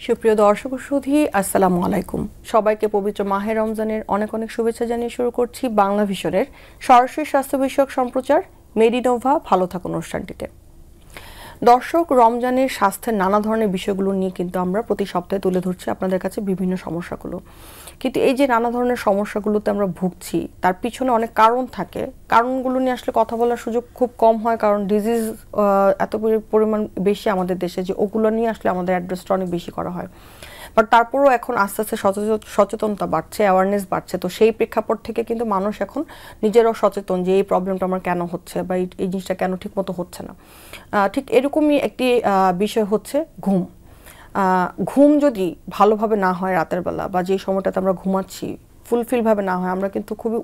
সুপ্রিয় দর্শক ও সুধী, আসসালামু আলাইকুম। সবাইকে পবিত্র মাহে রমজানের অনেক অনেক শুভেচ্ছা জানিয়ে শুরু করছি বাংলা ভিশনের সরাসরি স্বাস্থ্য বিষয়ক সম্প্রচার মেডিনোভা ভালো থাকুন অনুষ্ঠানটিতে। দর্শক, রমজানের স্বাস্থ্যের নানা ধরনের বিষয়গুলো নিয়ে কিন্তু আমরা প্রতি সপ্তাহে তুলে ধরছি আপনাদের কাছে বিভিন্ন সমস্যাগুলো। কিন্তু এই যে নানা ধরনের সমস্যাগুলোতে আমরা ভুগছি, তার পিছনে অনেক কারণ থাকে। কারণগুলো নিয়ে আসলে কথা বলার সুযোগ খুব কম হয়, কারণ ডিজিজ এত পরিমাণ বেশি আমাদের দেশে যে ওগুলো নিয়ে আসলে আমাদের অ্যাড্রেসটা অনেক বেশি করা হয়। বাট তারপরেও এখন আস্তে আস্তে সচেতনতা বাড়ছে, অ্যাওয়ারনেস বাড়ছে। তো সেই প্রেক্ষাপট থেকে কিন্তু মানুষ এখন নিজেরাও সচেতন যে এই প্রবলেমটা আমার কেন হচ্ছে বা এই জিনিসটা কেন ঠিক মতো হচ্ছে না। ঠিক এরকমই একটি বিষয় হচ্ছে ঘুম। ঘুম যদি ভালোভাবে না হয় রাতের বেলা, বা যে সময়টাতে আমরা ঘুমাচ্ছি ফুলফিলভাবে না হয়, আমরা কিন্তু খুবই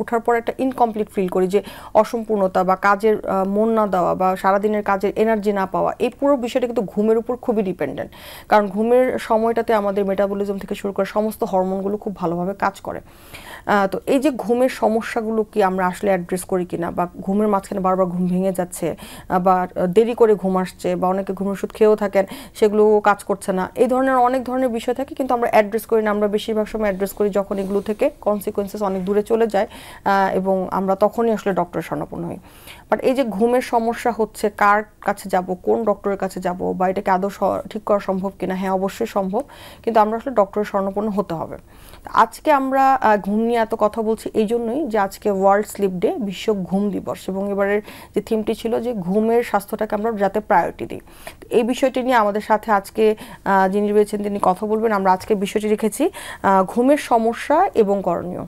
উঠার পর একটা ইনকমপ্লিট ফিল করি, যে অসম্পূর্ণতা বা কাজের মন না দেওয়া বা সারাদিনের কাজের এনার্জি না পাওয়া। এই পুরো বিষয়টা কিন্তু ঘুমের উপর খুবই ডিপেন্ডেন্ট, কারণ ঘুমের সময়টাতে আমাদের মেটাবলিজম থেকে শুরু করে সমস্ত হরমোনগুলো খুব ভালোভাবে কাজ করে। তো এই যে ঘুমের সমস্যাগুলো কি আমরা আসলে অ্যাড্রেস করি কিনা, বা ঘুমের মাঝখানে বারবার ঘুম ভেঙে যাচ্ছে, বা দেরি করে ঘুম আসছে, বা অনেকে ঘুমের ওষুধ খেয়েও থাকেন সেগুলো কাজ করছে না, এই ধরনের অনেক ধরনের বিষয় থাকে, কিন্তু আমরা অ্যাড্রেস করি না। আমরা বেশিরভাগ সময় অ্যাড্রেস করি যখন এগুলো থেকে কনসিকোয়েন্সেস অনেক দূরে চলে যায়, এবং আমরা তখনই আসলে ডক্টরের শরণাপন্ন হই। বাট এই যে ঘুমের সমস্যা হচ্ছে, কার কাছে যাব, কোন ডক্টরের কাছে যাব, বা এটাকে আদৌ ঠিক করা সম্ভব কিনা? হ্যাঁ, অবশ্যই সম্ভব, কিন্তু আমরা আসলে ডক্টরের শরণাপন্ন হতে হবে। আজকে আমরা ঘুম নিয়ে এত কথা বলছি এই জন্যই যে আজকে ওয়ার্ল্ড স্লিপ ডে, বিশ্ব ঘুম দিবস, এবং এবারের যে থিমটি ছিল যে ঘুমের স্বাস্থ্যটাকে আমরা যাতে প্রায়োরিটি দিই। এই বিষয়টি নিয়ে আমাদের সাথে আজকে যিনি রয়েছেন তিনি কথা বলবেন। আমরা আজকে বিষয়টি রেখেছি ঘুমের সমস্যা এবং করণীয়,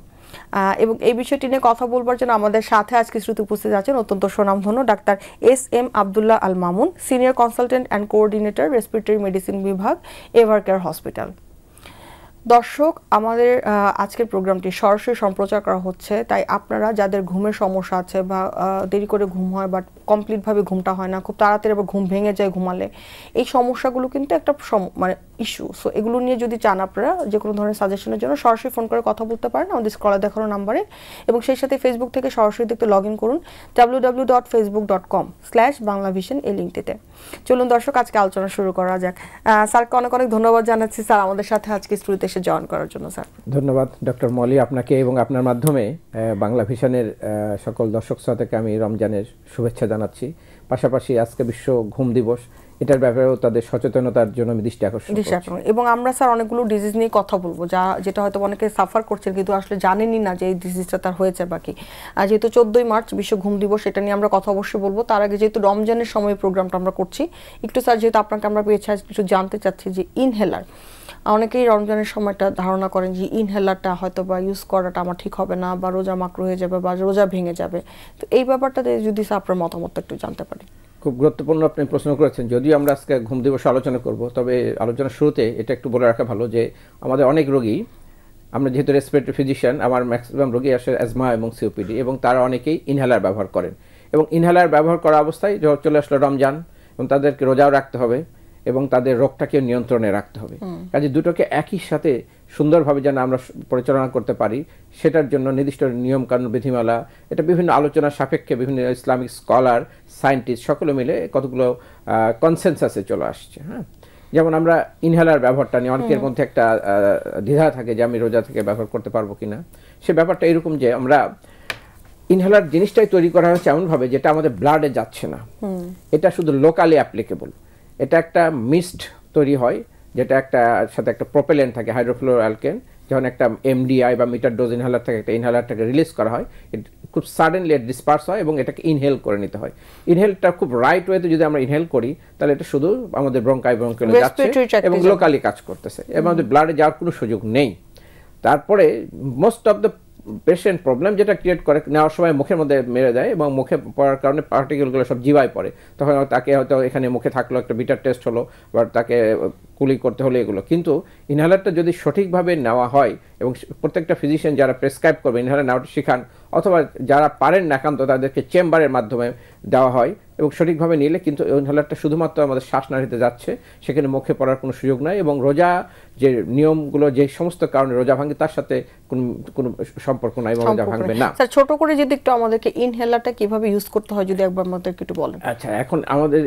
এবং এই বিষয়টি নিয়ে কথা বলবার জন্য আমাদের সাথে আজকে শ্রুতি উপস্থিত আছেন অত্যন্ত সুনামধন্য doctor SM. Abdullah Al Mamun, senior consultant and coordinator, respiratory medicine বিভাগ, এভারকেয়ার হসপিটাল। দর্শক, আমাদের আজকের প্রোগ্রামটি সরাসরি সম্প্রচার করা হচ্ছে, তাই আপনারা যাদের ঘুমের সমস্যা আছে বা দেরি করে ঘুম হয়, বাট কমপ্লিটভাবে ঘুমটা হয় না, খুব তাড়াতাড়ি আবার ঘুম ভেঙে যায় ঘুমালে, এই সমস্যাগুলো কিন্তু একটা মানে ইস্যু। সো এগুলো নিয়ে যদি চান আপনারা যে কোনো ধরনের সাজেশনের জন্য সরাসরি ফোন করে কথা বলতে পারেন আমাদের স্ক্রলে দেখানো নাম্বারে, এবং সেই সাথে ফেসবুক থেকে সরাসরি দেখতে লগ ইন করুন www.facebook.com/banglavision এই লিঙ্কটিতে। চলুন দর্শক, আজকে আলোচনা শুরু করা যাক। স্যারকে অনেক অনেক ধন্যবাদ জানাচ্ছি স্যার আমাদের সাথে আজকে স্টুডিওতে এসে জয়েন করার জন্য। স্যার ধন্যবাদ ডক্টর মলি, আপনাকে এবং আপনার মাধ্যমে বাংলা ভিশনের সকল দর্শক শ্রোতাকে আমি রমজানের শুভেচ্ছা জানাচ্ছি। পাশাপাশি আজকে বিশ্ব ঘুম দিবস, এটার ব্যাপারেও তাদের সচেতনতার জন্য আমি দৃষ্টি আকর্ষণ করছি। এবং আমরা স্যার অনেকগুলো ডিজিজ নিয়ে কথা বলবো, যেটা হয়তো অনেকে সাফার করছেন কিন্তু আসলে জানেনই না যে এই ডিজিজটা তার হয়েছে বাকি। যেহেতু 14ই মার্চ বিশ্ব ঘুম দিবস, এটা নিয়ে আমরা কথা অবশ্যই বলবো। তার আগে যেহেতু রমজানের সময় প্রোগ্রামটা আমরা করছি, একটু স্যার যেহেতু আপনাকে আমরা পেয়েছি একটু জানতে চাচ্ছি যে ইনহেলার, অনেকেই রমজানের সময়টা ধারণা করেন যে ইনহেলারটা হয়তো বা ইউজ করাটা আমার ঠিক হবে না, বা রোজা মাকরু হয়ে যাবে, বা রোজা ভেঙে যাবে। তো এই ব্যাপারটাতে যদি আপনার মতামত একটু জানতে পারি। খুব গুরুত্বপূর্ণ আপনি প্রশ্ন করেছেন। যদিও আমরা আজকে ঘুম দিবসে আলোচনা করব, তবে আলোচনার শুরুতে এটা একটু বলে রাখা ভালো যে আমাদের অনেক রোগী, আমরা যেহেতু রেসপিরেটরি ফিজিশিয়ান, আমার ম্যাক্সিমাম রোগী আসে অ্যাজমা এবং সিওপিডি, এবং তারা অনেকেই ইনহেলার ব্যবহার করেন। এবং ইনহেলার ব্যবহার করা অবস্থায় চলে আসলো রমজান, এবং তাদেরকে রোজাও রাখতে হবে এবং তাদের রোগটাকে নিয়ন্ত্রণে রাখতে হবে। কাজে দুটোকে একই সাথে সুন্দরভাবে যেন আমরা পরিচালনা করতে পারি, সেটার জন্য নির্দিষ্ট নিয়ম কানুন বিধিমালা, এটা বিভিন্ন আলোচনার সাপেক্ষে বিভিন্ন ইসলামিক স্কলার, সায়েন্টিস্ট সকলে মিলে কতগুলো কনসেনসাসে চলে আসছে। হ্যাঁ, যেমন আমরা ইনহেলার ব্যবহারটা নিয়ে অনেকের মধ্যে একটা দ্বিধা থাকে যে আমি রোজা থেকে ব্যবহার করতে পারবো কিনা। সে ব্যাপারটা এরকম যে আমরা ইনহেলার জিনিসটাই তৈরি করা হয়েছে এমনভাবে যেটা আমাদের ব্লাডে যাচ্ছে না, এটা শুধু লোকালি অ্যাপ্লিকেবল। এটা একটা মিস্ট তৈরি হয়, যেটা একটা সাথে একটা প্রোপেলেন্ট থাকে, হাইড্রোফ্লোরোঅ্যালকেন। যখন একটা এমডিআই বা মিটার ডোজ ইনহেলার থেকে একটা ইনহেলারটাকে রিলিজ করা হয়, খুব সাডেনলি ডিসপার্স হয় এবং এটাকে ইনহেল করে নিতে হয়। ইনহেলটা খুব রাইট ওয়েতে যদি আমরা ইনহেল করি, তাহলে এটা শুধু আমাদের ব্রঙ্কাইলে যাচ্ছে এবং লোকালি কাজ করতেছে, এবং আমাদের ব্লাডে যাওয়ার কোনো সুযোগ নেই। তারপরে most of the patient problem যেটা ক্রিয়েট করে, নেওয়ার সময় মুখের মধ্যে মেরে দেয়, এবং মুখে পড়ার কারণে পার্টিকেলগুলো সব জিভায় পড়ে। তখন তাকে হয়তো এখানে মুখে থাকলো, একটা বিটার টেস্ট হলো, বা তাকে কুলি করতে হলো এগুলো। কিন্তু ইনহেলারটা যদি সঠিকভাবে নেওয়া হয়, এবং প্রত্যেকটা ফিজিশিয়ান যারা প্রেসক্রাইব করবে ইনহেলার নেওয়াটা শিখান, অথবা যারা পারেন না একান্ত তাদেরকে চেম্বারের মাধ্যমে দেওয়া হয়, এবং সঠিকভাবে নিলে কিন্তু ইনহেলারটা শুধুমাত্র আমাদের শ্বাসনালীতে যাচ্ছে, সেখানে মুখে পড়ার কোনো সুযোগ নাই। এবং রোজা যে নিয়মগুলো, যে সমস্ত কারণে রোজা ভাঙে, তার সাথে কোনো সম্পর্ক নাই, এবং রোজা ভাঙবে না। স্যার, ছোট করে যদি একটু আমাদেরকে ইনহেলারটা কিভাবে ইউজ করতে হয় যদি একবার আমাদেরকে একটু বলেন। আচ্ছা, এখন আমাদের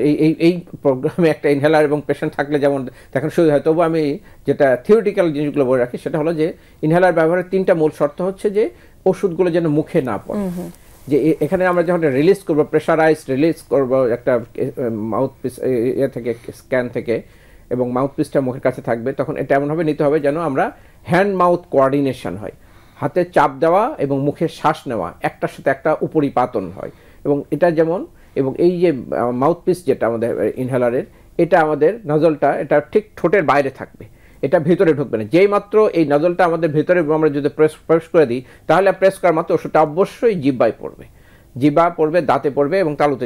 এই প্রোগ্রামে একটা ইনহেলার এবং পেশেন্ট থাকলে যেমন দেখা এখন শুরু হয়, তবু আমি যেটা থিওরিটিক্যাল জিনিসগুলো বলে রাখি সেটা হলো যে ইনহেলার ব্যবহারের 3টা মূল শর্ত হচ্ছে যে ওষুধগুলো যেন মুখে না পড়ে। যে এখানে আমরা যখন রিলিজ করব, প্রেশারাইজড রিলিজ করব একটা মাউথ পিস ইয়ে থেকে, স্ক্যান থেকে, এবং মাউথ পিসটা মুখের কাছে থাকবে, তখন এটা এমনভাবে নিতে হবে যেন আমরা হ্যান্ড মাউথ কোঅর্ডিনেশন হয়, হাতে চাপ দেওয়া এবং মুখে শ্বাস নেওয়া একটার সাথে একটা উপরিপাতন হয়। এবং এটা যেমন, এবং এই যে মাউথ পিস যেটা আমাদের ইনহেলারের, এটা আমাদের নজলটা এটা ঠিক ঠোঁটের বাইরে থাকবে, এটা ভিতরে ঢুকবে না। যেই মাত্র এই নজলটা আমাদের ভিতরে আমরা যদি প্রেস করে দিই, তাহলে প্রেস করার মাত্র ওষুধটা অবশ্যই জিহ্বায় পড়বে, জিহ্বা পড়বে, দাঁতে পড়বে এবং তালুতে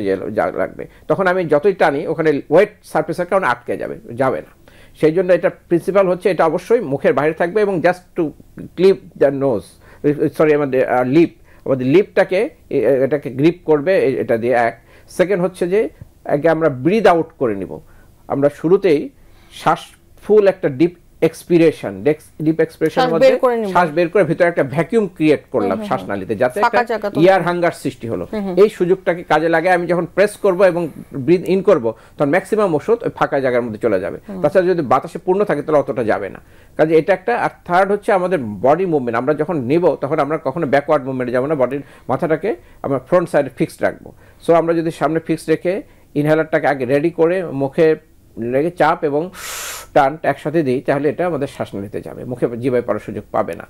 লাগবে। তখন আমি যতই টানি ওখানে ওয়েট সারফেসের কারণে আটকে যাবে না। সেই জন্য এটা প্রিন্সিপাল হচ্ছে এটা অবশ্যই মুখের বাইরে থাকবে এবং just to clip the nose, sorry আমাদের আমাদের লিপটাকে এটাকে গ্রিপ করবে এটা দিয়ে। এক সেকেন্ড হচ্ছে যে আগে আমরা ব্রিদ আউট করে নিব। আমরা শুরুতেই শ্বাস ফুল একটা ডিপ এক্সপিরেশন মধ্যে শ্বাস বের করে ভিতরে একটা ভ্যাকুয়াম ক্রিয়েট করলাম শ্বাসনালীতে, যাতে একটা ইয়ার হাঙ্গার সৃষ্টি হলো। এই সুযোগটাকে কাজে লাগে আমি যখন প্রেস করব এবং ব্রিথ ইন করব, তখন ম্যাক্সিমাম ওষুধ ওই ফাঁকা জায়গার মধ্যে চলে যাবে। তাছাড়া যদি বাতাসে পূর্ণ থাকে তাহলে অতটা যাবে না। কাজে এটা একটা। আর থার্ড হচ্ছে আমাদের বডি মুভমেন্ট। আমরা যখন নেব তখন আমরা কখনো ব্যাকওয়ার্ড মুভমেন্টে যাবো না, বডির মাথাটাকে আমরা ফ্রন্ট সাইডে ফিক্সড রাখবো। সো আমরা যদি সামনে ফিক্সড রেখে ইনহেলারটাকে আগে রেডি করে মুখে রেখে চাপ এবং টানটা একসাথে দিই, তাহলে এটা আমাদের শ্বাসনালীতে যাবে, মুখে জিভায় পড়ার সুযোগ পাবে না।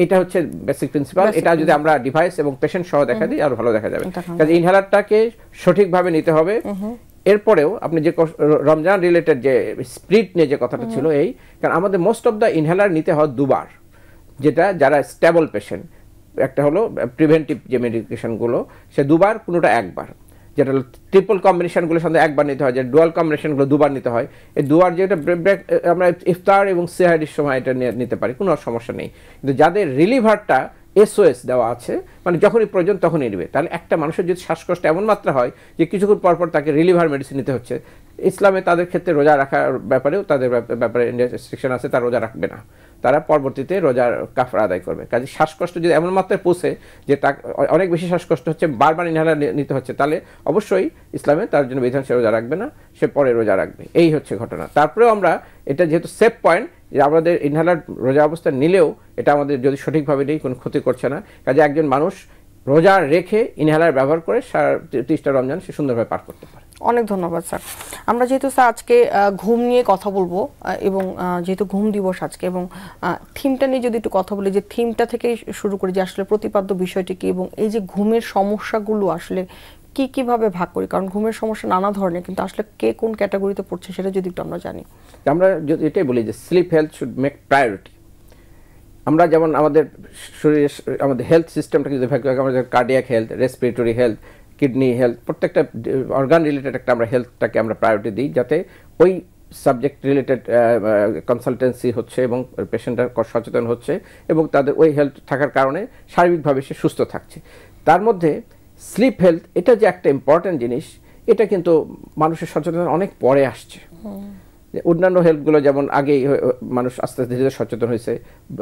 এটা হচ্ছে বেসিক প্রিন্সিপাল। এটা যদি আমরা ডিভাইস এবং পেশেন্ট সহ দেখা দিই আরো ভালো দেখা যাবে। কাজে ইনহেলারটাকে সঠিকভাবে নিতে হবে। এরপরেও আপনি যে রমজান রিলেটেড যে স্প্রিট নিয়ে যে কথাটা ছিল, কারণ আমাদের মোস্ট অফ দ্য ইনহেলার নিতে হয় দুবার, যেটা যারা স্টেবল পেশেন্ট। একটা হলো প্রিভেন্টিভ যে মেডিকেশনগুলো, সে দুবার, কোনোটা একবার। যেটা ট্রিপল কম্বিনেশনগুলোর সাথে একবার নিতে হয়, যে ডুয়াল কম্বিনেশনগুলো দুবার নিতে হয়। এই দুবার যেটা ব্রেক আমরা ইফতার এবং সেহারির সময় এটা নিতে পারি, কোনো সমস্যা নেই। কিন্তু যাদের রিলিভারটা SOS দেওয়া আছে, মানে যখনই প্রয়োজন তখনই নেবে, তাহলে একটা মানুষের যদি শ্বাসকষ্ট এমন মাত্রা হয় যে কিছুক্ষণ পরপর তাকে রিলিভার মেডিসিন নিতে হচ্ছে, ইসলামে তাদের ক্ষেত্রে রোজা রাখার ব্যাপারেও তাদের ব্যাপারে রেস্ট্রিকশন আছে, তারা রোজা রাখবে না, তারা পরবর্তীতে রোজার কাফরা আদায় করবে। কাজে শ্বাসকষ্ট যদি এমন মাত্রায় পৌঁছে যে তার অনেক বেশি শ্বাসকষ্ট হচ্ছে, বারবার ইনহেলার নিতে হচ্ছে, তাহলে অবশ্যই ইসলামে তার জন্য বিধান সে রোজা রাখবে না, সে পরে রোজা রাখবে। এই হচ্ছে ঘটনা। তারপরেও আমরা এটা যেহেতু সেফ পয়েন্ট, যে আমাদের ইনহেলার রোজা অবস্থা নিলেও এটা আমাদের যদি সঠিকভাবে নেই কোনো ক্ষতি করছে না। কাজে একজন মানুষ রোজা রেখে ইনহেলার ব্যবহার করে 30টা রমজান সে সুন্দরভাবে পার করতে পারে। অনেক ধন্যবাদ স্যার। আমরা যেহেতু স্যার আজকে ঘুম নিয়ে কথা বলবো, এবং যেহেতু ঘুম দিবস আজকে, এবং থিমটা নিয়ে যদি একটু কথা বলি, যে থিমটা থেকে শুরু করি যে আসলে প্রতিপাদ্য বিষয়টি কি, এবং এই যে ঘুমের সমস্যাগুলো আসলে কিভাবে ভাগ করি, কারণ ঘুমের সমস্যা নানা ধরনের, কিন্তু আসলে কে কোন ক্যাটাগরিতে পড়ছে সেটা যদি একটু আমরা জানি। আমরা যদি এটাই বলি যে sleep health should make priority. আমরা যেমন আমাদের শরীরের আমাদের হেলথ সিস্টেমটা যদি ভাগ করি, আমাদের cardiac health, respiratory health, kidney health, প্রত্যেকটা অর্গান রিলেটেড একটা আমরা হেলথটাকে আমরা প্রায়োরিটি দিই, যাতে ওই সাবজেক্ট রিলেটেড কনসালটেন্সি হচ্ছে এবং পেশেন্টরা সচেতন হচ্ছে এবং তাদের ওই হেলথ থাকার কারণে সার্বিকভাবে সে সুস্থ থাকছে। তার মধ্যে স্লিপ হেলথ এটা যে একটা ইম্পর্ট্যান্ট জিনিস, এটা কিন্তু মানুষের সচেতন অনেক পরে আসছে। অন্যান্য হেলথগুলো যেমন আগেই মানুষ আস্তে আস্তে ধীরে সচেতন হয়েছে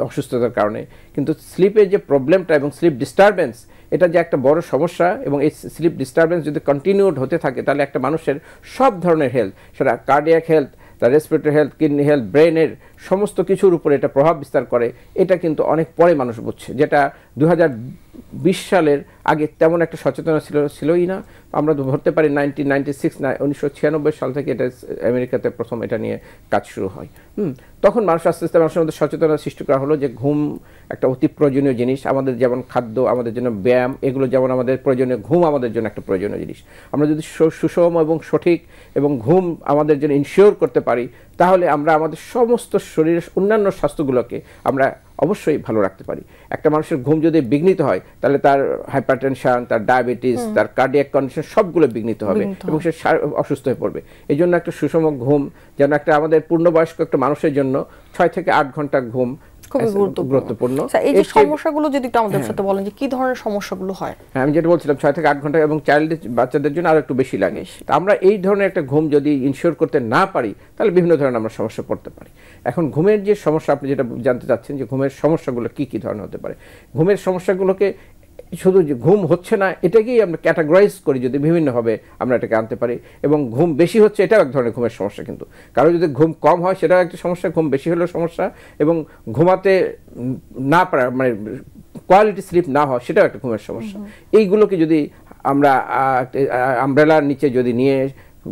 অসুস্থতার কারণে, কিন্তু স্লিপের যে প্রবলেমটা এবং স্লিপ ডিস্টারবেন্স, এটা যে একটা বড় সমস্যা, এবং এই স্লিপ ডিস্টারবেন্স যদি কন্টিনিউড হতে থাকে তাহলে একটা মানুষের সব ধরনের হেলথ, সেটা কার্ডিয়াক হেলথ, তার রেসপিরেটরি হেলথ, কিডনি হেলথ, ব্রেনের সমস্ত কিছুর উপরে এটা প্রভাব বিস্তার করে। এটা কিন্তু অনেক পরে মানুষ বুঝছে, যেটা 2020 সালের আগে তেমন একটা সচেতনতা ছিলই না। আমরা ধরতে পারি 1996 সাল থেকে এটা আমেরিকাতে প্রথম এটা নিয়ে কাজ শুরু হয়। তখন মানুষ আস্তে আস্তে মানুষের মধ্যে সচেতনতা সৃষ্টি করা হলো যে ঘুম একটা অতি প্রয়োজনীয় জিনিস। আমাদের যেমন খাদ্য আমাদের জন্য, ব্যায়াম এগুলো যেমন আমাদের প্রয়োজনীয়, ঘুম আমাদের জন্য একটা প্রয়োজনীয় জিনিস। আমরা যদি সুষম এবং সঠিক এবং ঘুম আমাদের জন্য ইনশিওর করতে পারি, তাহলে আমরা আমাদের সমস্ত শরীরের অন্যান্য স্বাস্থ্যগুলোকে আমরা অবশ্যই ভালো রাখতে পারি। একটা মানুষের ঘুম যদি বিঘ্নিত হয়, তাহলে তার হাইপারটেনশন, তার ডায়াবেটিস, তার কার্ডিয়াক কন্ডিশন সবগুলো বিঘ্নিত হবে এবং সে অসুস্থ হয়ে পড়বে। এই জন্য একটা সুষম ঘুম যেন একটা আমাদের পূর্ণবয়স্ক একটা মানুষের জন্য 6 থেকে 8 ঘন্টা ঘুম খুবই গুরুত্বপূর্ণ। এই যে সমস্যাগুলো যদি একটু আমাদের সাথে বলেন যে কি ধরনের সমস্যাগুলো হয়। আমি যেটা বলছিলাম 6 থেকে 8 ঘন্টা, এবং বাচ্চাদের জন্য আরো একটু বেশি লাগে। আমরা এই ধরনের একটা ঘুম যদি ইনশিওর করতে না পারি, তাহলে বিভিন্ন ধরনের আমরা সমস্যা পড়তে পারি। এখন ঘুমের যে সমস্যা আপনি যেটা জানতে চাচ্ছেন, যে ঘুমের সমস্যাগুলো কি ধরনের হতে পারে, ঘুমের সমস্যাগুলোকে শুধু যে ঘুম হচ্ছে না এটাকেই আমরা ক্যাটাগরাইজ করি, যদি বিভিন্নভাবে আমরা এটাকে আনতে পারি। এবং ঘুম বেশি হচ্ছে এটাও এক ধরনের ঘুমের সমস্যা, কিন্তু কারো যদি ঘুম কম হয় সেটাও একটা সমস্যা, ঘুম বেশি হলেও সমস্যা, এবং ঘুমাতে না পারা মানে কোয়ালিটি স্লিপ না হয় সেটাও একটা ঘুমের সমস্যা। এইগুলোকে যদি আমরা আমব্রেলার নিচে যদি নিয়ে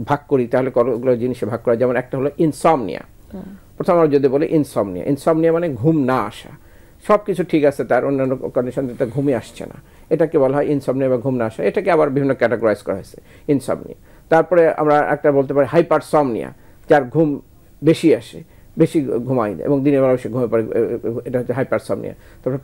ভাগ করি তাহলে কতগুলো জিনিসে ভাগ করা, যেমন একটা হলো ইনসমনিয়া। প্রথম আমরা যদি বলি ইনসমনিয়া, ইনসমনিয়া মানে ঘুম না আসা, সব কিছু ঠিক আছে তার অন্যান্য কন্ডিশন তার ঘুমই আসছে না, এটাকে বলা হয় ইনসমনিয়া বা ঘুম না আসা। এটাকে আবার বিভিন্ন ক্যাটাগরাইজ করা হয়েছে ইনসমনিয়া। তারপরে আমরা একটা বলতে পারি হাইপারসমনিয়া, যার ঘুম বেশি আসে, বেশি ঘুমায় এবং দিনের বেলা সে ঘুমিয়ে পড়ে, এটা হচ্ছে হাইপারসমনিয়া। তারপরে